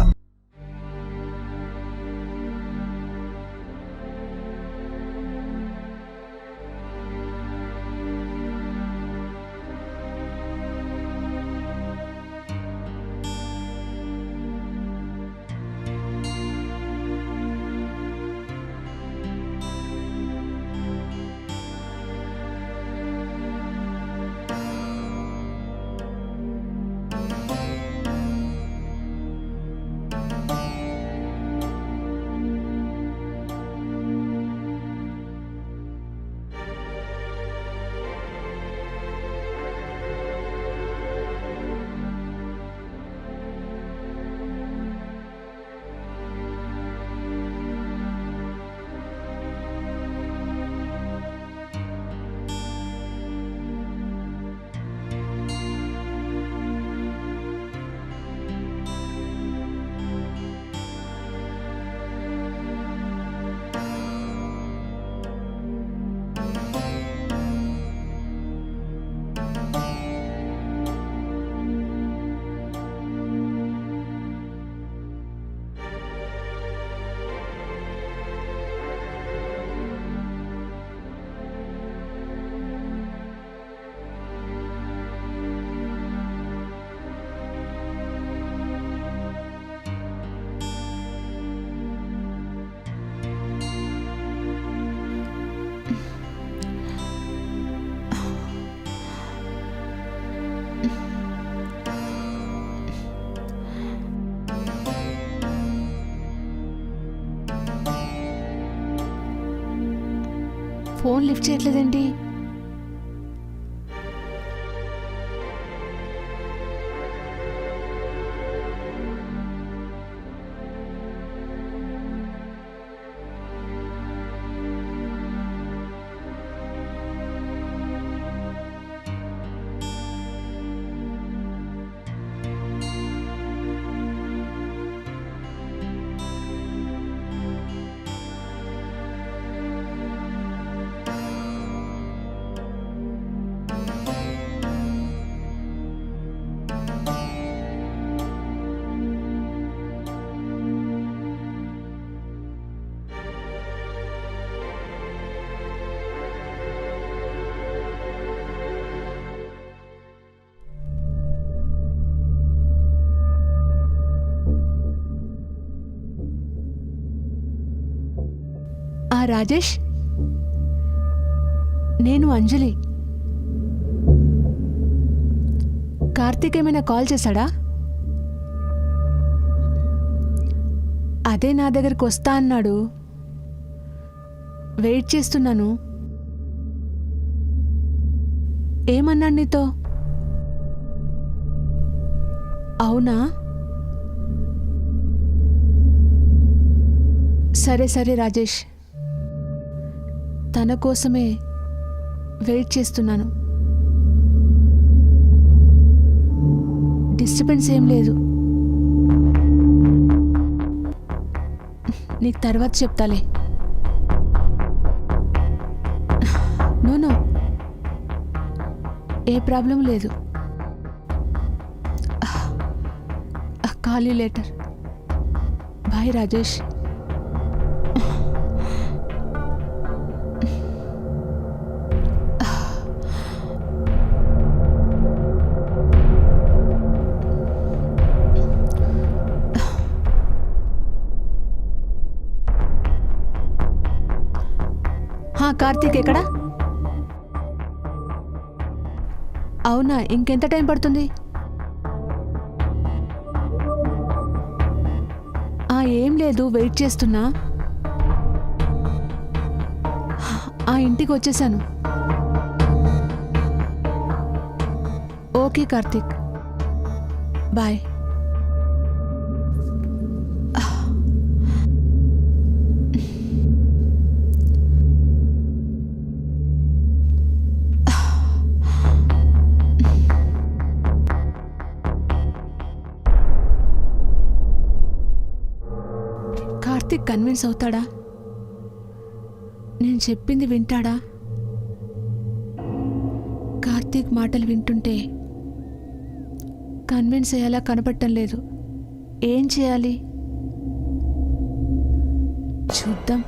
Phone lift చేయట్లేదేంటి? రాజేష్, నేను అంజలి. కార్తీక్ ఏమైనా కాల్ చేశాడా? అదే నా దగ్గరికి వస్తా అన్నాడు. వెయిట్ చేస్తున్నాను. ఏమన్నాడు నీతో? అవునా? సరే సరే రాజేష్, తన కోసమే వెయిట్ చేస్తున్నాను. డిస్టర్బెన్స్ ఏం లేదు. నీకు తర్వాత చెప్తాలే. నో ఏ ప్రాబ్లం లేదు. Call you later. Bye Rajesh. Karthik ఎక్కడా? అవునా, ఇంకెంత టైం పడుతుంది? ఏం లేదు, వెయిట్ చేస్తున్నా. ఇంటికి వచ్చేసాను. Okay Karthik, bye. Karthik convince అవుతాడా? నేను చెప్పింది వింటాడా? కార్తీక్ మాటలు వింటుంటే కన్విన్స్ అయ్యేలా కనపడటం లేదు. ఏం చేయాలి? చూద్దాం.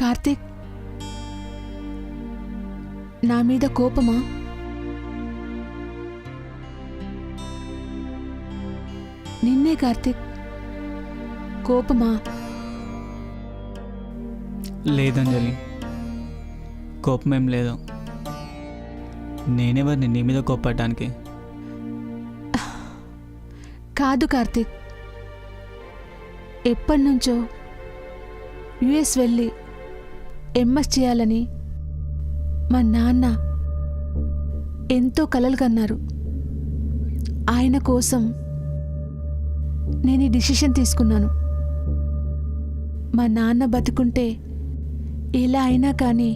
కార్తీక్, నా మీద కోపమా? నిన్నే కార్తీక్, కోపమా? లేదంజలి, కోపమేం లేదు. నేనెవరిని నీ మీద కోపడటానికి? కాదు కార్తీక్, ఎప్పటి నుంచో యుఎస్ వెళ్ళి ఎంఎస్ చేయాలని మా నాన్న ఎంతో కలలు కన్నారు. ఆయన కోసం నేను ఈ డిసిషన్ తీసుకున్నాను. మా నాన్న బతుకుంటే ఎలా అయినా కానీ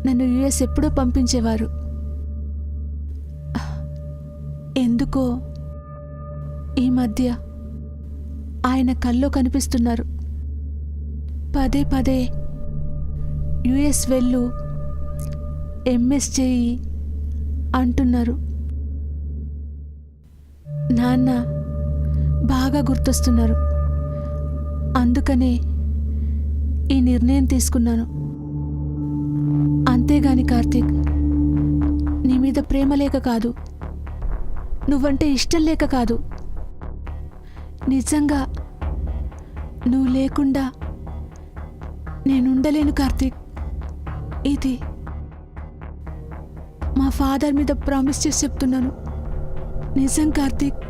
నన్ను యుఎస్ ఎప్పుడో పంపించేవారు. ఎందుకో ఈ మధ్య ఆయన కల్లో కనిపిస్తున్నారు. పదే పదే యుఎస్ వెళ్ళు, ఎంఎస్ చేయి అంటున్నారు. నాన్న బాగా గుర్తొస్తున్నారు. అందుకనే ఈ నిర్ణయం తీసుకున్నాను. అంతేగాని కార్తీక్, నీ మీద ప్రేమ లేక కాదు, నువ్వంటే ఇష్టం లేక కాదు. నిజంగా నువ్వు లేకుండా నేనుండలేను కార్తీక్. ఇది మా ఫాదర్ మీద ప్రామిస్ చేసి చెప్తున్నాను. నిజం కార్తీక్.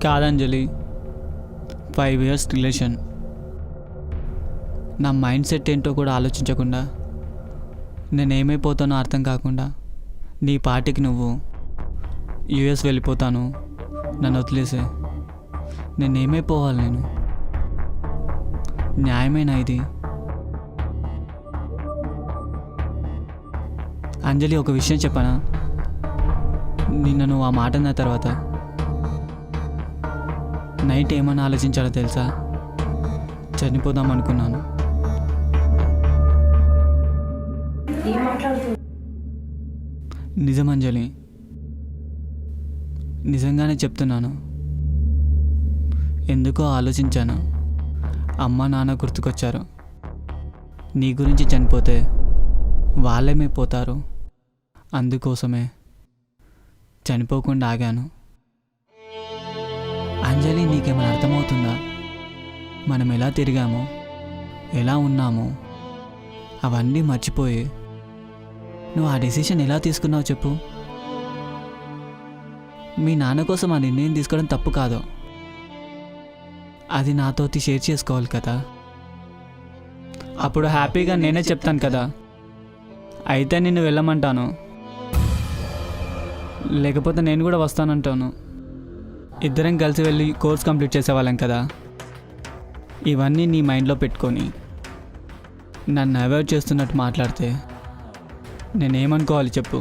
కాదంజలి, 5 years relation. నా మైండ్ సెట్ ఏంటో కూడా ఆలోచించకుండా, నేనేమైపోతానో అర్థం కాకుండా నీ పార్టీకి నువ్వు యుఎస్ వెళ్ళిపోతాను, నన్ను వదిలేసే. నేనేమైపోవాలి? నేను న్యాయమేనా ఇది? అంజలి, ఒక విషయం చెప్పనా? నిన్న నువ్వు ఆ మాట అన్న తర్వాత నైట్ ఏమన్నా ఆలోచించాలో తెలుసా? చనిపోదాం అనుకున్నాను. నిజం అంజలి, నిజంగానే చెప్తున్నాను. ఎందుకో ఆలోచించాను. అమ్మ నాన్న గుర్తుకొచ్చారు. నీ గురించి చనిపోతే వాళ్ళేమైపోతారు, అందుకోసమే చనిపోకుండా ఆగాను. అంజలి, నీకేమైనా అర్థమవుతుందా? మనం ఎలా తిరిగామో, ఎలా ఉన్నామో అవన్నీ మర్చిపోయి నువ్వు ఆ డెసిషన్ ఎలా తీసుకున్నావు చెప్పు? మీ నాన్న కోసం ఆ నిర్ణయం తీసుకోవడం తప్పు కాదు. అది నాతోటి షేర్ చేసుకోవాలి కదా. అప్పుడు హ్యాపీగా నేనే చెప్తాను కదా. అయితే నిన్ను వెళ్ళమంటాను, లేకపోతే నేను కూడా వస్తానంటాను. ఇద్దరం కలిసి వెళ్ళి కోర్స్ కంప్లీట్ చేసేవాళ్ళం కదా. ఇవన్నీ నీ మైండ్లో పెట్టుకొని నన్ను అవాయిడ్ చేస్తున్నట్టు మాట్లాడితే నేనేమనుకోవాలి చెప్పు?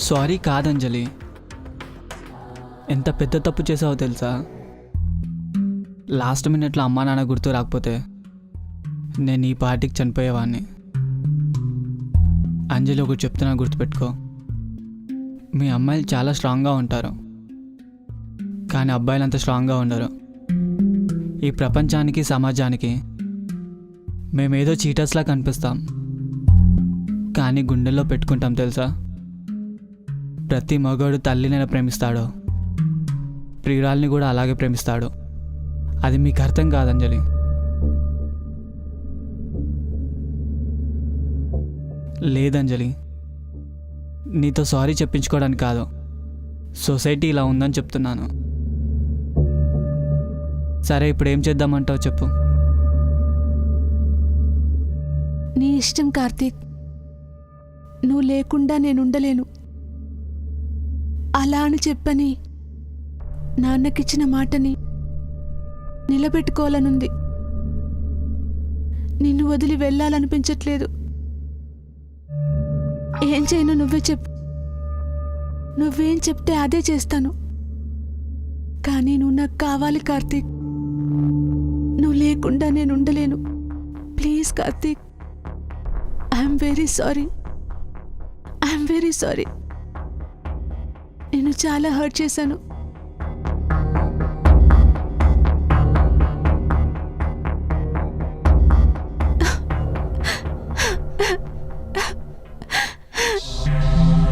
సారీ కాదంజలి, ఎంత పెద్ద తప్పు చేసావో తెలుసా? లాస్ట్ మినిట్లో అమ్మా నాన్న గుర్తు రాకపోతే నేను ఈ పార్టీకి చనిపోయేవాడిని. అంజలి, ఒకటి చెప్తున్నా, గుర్తుపెట్టుకో. మీ అమ్మాయిలు చాలా స్ట్రాంగ్గా ఉంటారు, కానీ అబ్బాయిలు అంత స్ట్రాంగ్గా ఉండరు. ఈ ప్రపంచానికి సమాజానికి మేమేదో చీటర్స్లా కనిపిస్తాం, కానీ గుండెల్లో పెట్టుకుంటాం తెలుసా? ప్రతి మగవాడు తల్లిని ప్రేమిస్తాడో ప్రియురాల్ని కూడా అలాగే ప్రేమిస్తాడు. అది మీకు అర్థం కాదు అంజలి. లేదంజలి, నీతో సారీ చెప్పించుకోవడానికి కాదు, సొసైటీ ఇలా ఉందని చెప్తున్నాను. సరే, ఇప్పుడు ఏం చేద్దామంటావు చెప్పు? నీ ఇష్టం కార్తీక్. నువ్వు లేకుండా నేను ఉండలేను. అలా అని చెప్పని నాన్నకిచ్చిన మాటని నిలబెట్టుకోవాలనుంది. నిన్ను వదిలి వెళ్ళాలనిపించట్లేదు. ఏం చేయను నువ్వే చెప్పు. నువ్వేం చెప్తే అదే చేస్తాను. కానీ నువ్వు నాకు కావాలి కార్తీక్. నువ్వు లేకుండా నేను ఉండలేను. Please Karthik, I'm very sorry. I'm very sorry. నేను చాలా హర్ట్ చేశాను.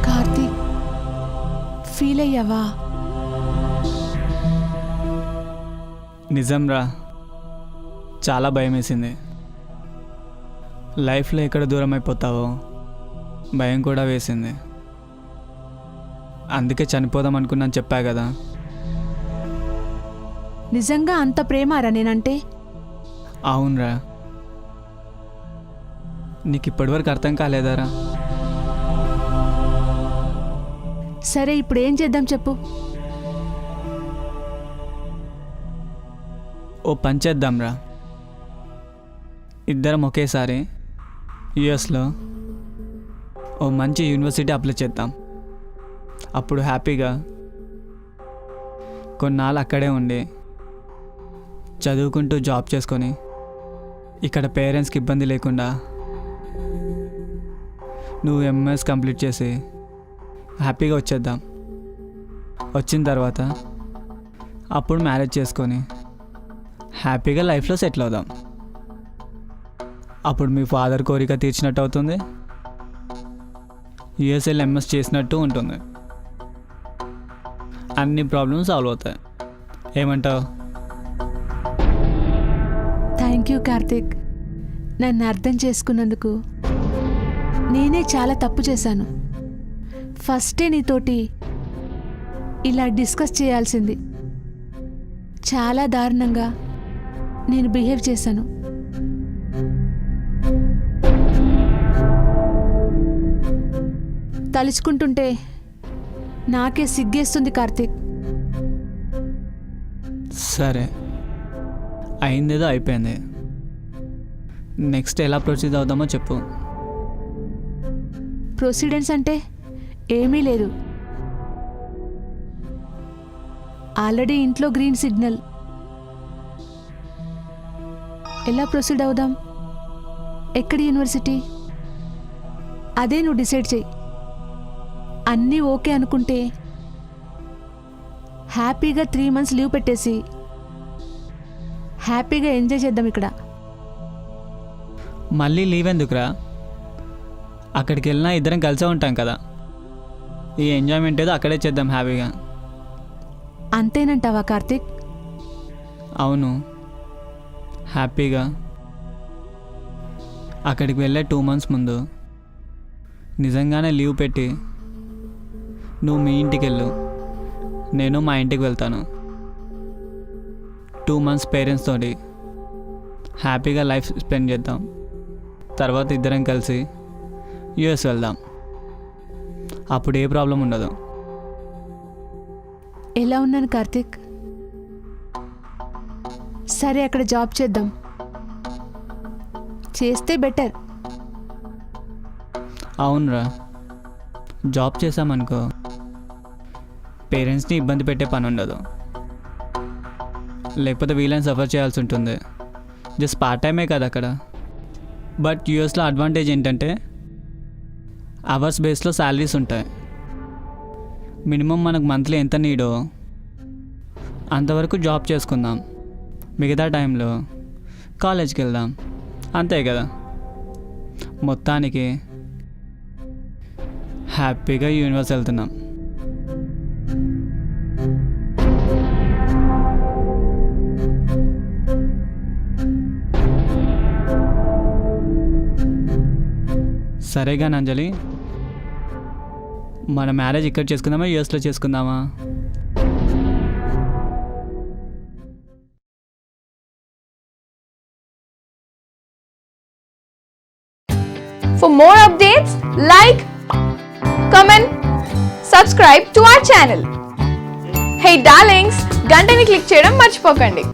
కార్తీక్, ఫీల్ అయ్యావా? నిజంరా, చాలా భయం వేసింది. లైఫ్లో ఎక్కడ దూరం అయిపోతావో భయం కూడా వేసింది. అందుకే చనిపోదాం అనుకున్నాను, చెప్పా కదా. నిజంగా అంత ప్రేమారా నేనంటే? అవునరా, నీకు ఇప్పటివరకు అర్థం కాలేదారా? సరే, ఇప్పుడు ఏం చేద్దాం చెప్పు. ఓ పని చేద్దాంరా, ఇద్దరం ఒకేసారి యుఎస్లో ఓ మంచి యూనివర్సిటీ అప్లై చేద్దాం. అప్పుడు హ్యాపీగా కొన్నాళ్ళు అక్కడే ఉండి చదువుకుంటూ జాబ్ చేసుకొని ఇక్కడ పేరెంట్స్కి ఇబ్బంది లేకుండా నువ్వు ఎంఎస్ కంప్లీట్ చేసి హ్యాపీగా వచ్చేద్దాం. వచ్చిన తర్వాత అప్పుడు మ్యారేజ్ చేసుకొని హ్యాపీగా లైఫ్లో సెటిల్ అవుదాం. అప్పుడు మీ ఫాదర్ కోరిక తీర్చినట్టు అవుతుంది, యూఎస్ఎల్ ఎంఎస్ చేసినట్టు ఉంటుంది, అన్ని ప్రాబ్లమ్స్ సాల్వ్ అవుతాయి. ఏమంటావు? థ్యాంక్ యూ కార్తీక్, నన్ను అర్థం చేసుకున్నందుకు. నేనే చాలా తప్పు చేశాను. ఫస్టే నీతోటి ఇలా డిస్కస్ చేయాల్సింది. చాలా దారుణంగా నేను బిహేవ్ చేశాను. తలుచుకుంటుంటే నాకే సిగ్గేస్తుంది కార్తీక్. సరే, అయిందేదో అయిపోయింది. నెక్స్ట్ ఎలా ప్రొసీడ్ అవుదామో చెప్పు. ప్రొసీడెన్స్ అంటే ఏమీ లేదు. ఆల్రెడీ ఇంట్లో గ్రీన్ సిగ్నల్. ఎలా ప్రొసీడ్ అవుదాం? ఎక్కడి యూనివర్సిటీ? అదే నువ్వు డిసైడ్ చెయ్యి. అన్నీ ఓకే అనుకుంటే హ్యాపీగా 3 months లీవ్ పెట్టేసి హ్యాపీగా ఎంజాయ్ చేద్దాం ఇక్కడ. మళ్ళీ లీవ్ ఎందుకురా? అక్కడికి వెళ్ళినా ఇద్దరం కలిసే ఉంటాం కదా. ఈ ఎంజాయ్మెంట్ ఏదో అక్కడే చేద్దాం హ్యాపీగా. అంతేనంటావా కార్తీక్? అవును, హ్యాపీగా. అక్కడికి వెళ్ళే 2 months ముందు నిజంగానే లీవ్ పెట్టి నువ్వు మీ ఇంటికి వెళ్ళు, నేను మా ఇంటికి వెళ్తాను. 2 months పేరెంట్స్ తోటి హ్యాపీగా లైఫ్ స్పెండ్ చేద్దాం. తర్వాత ఇద్దరం కలిసి యూఎస్ వెళ్దాం. అప్పుడు ఏ ప్రాబ్లం ఉండదు. ఎలా ఉన్నాను కార్తీక్? సరే, అక్కడ జాబ్ చేద్దాం. చేస్తే బెటర్. అవునరా, జాబ్ చేసామనుకో పేరెంట్స్ని ఇబ్బంది పెట్టే పని ఉండదు. లేకపోతే వీళ్ళని సఫర్ చేయాల్సి ఉంటుంది. జస్ట్ పార్ట్ టైమే కదా అక్కడ. బట్ యూఎస్లో అడ్వాంటేజ్ ఏంటంటే అవర్స్ బేస్లో శాలరీస్ ఉంటాయి. మినిమం మనకు మంత్లీ ఎంత నీడో అంతవరకు జాబ్ చేసుకుందాం. మిగతా టైంలో కాలేజ్కి వెళ్దాం. అంతే కదా. మొత్తానికి హ్యాపీగా యూనివర్స్ వెళ్తున్నాం. సరేగా అంజలి, మన మ్యారేజ్ ఇక్కడ చేసుకుందామా యూఎస్లో చేసుకుందామా? For more updates, like, comment, subscribe to our channel. Hey darlings, గంటని click చేయడం మర్చిపోకండి.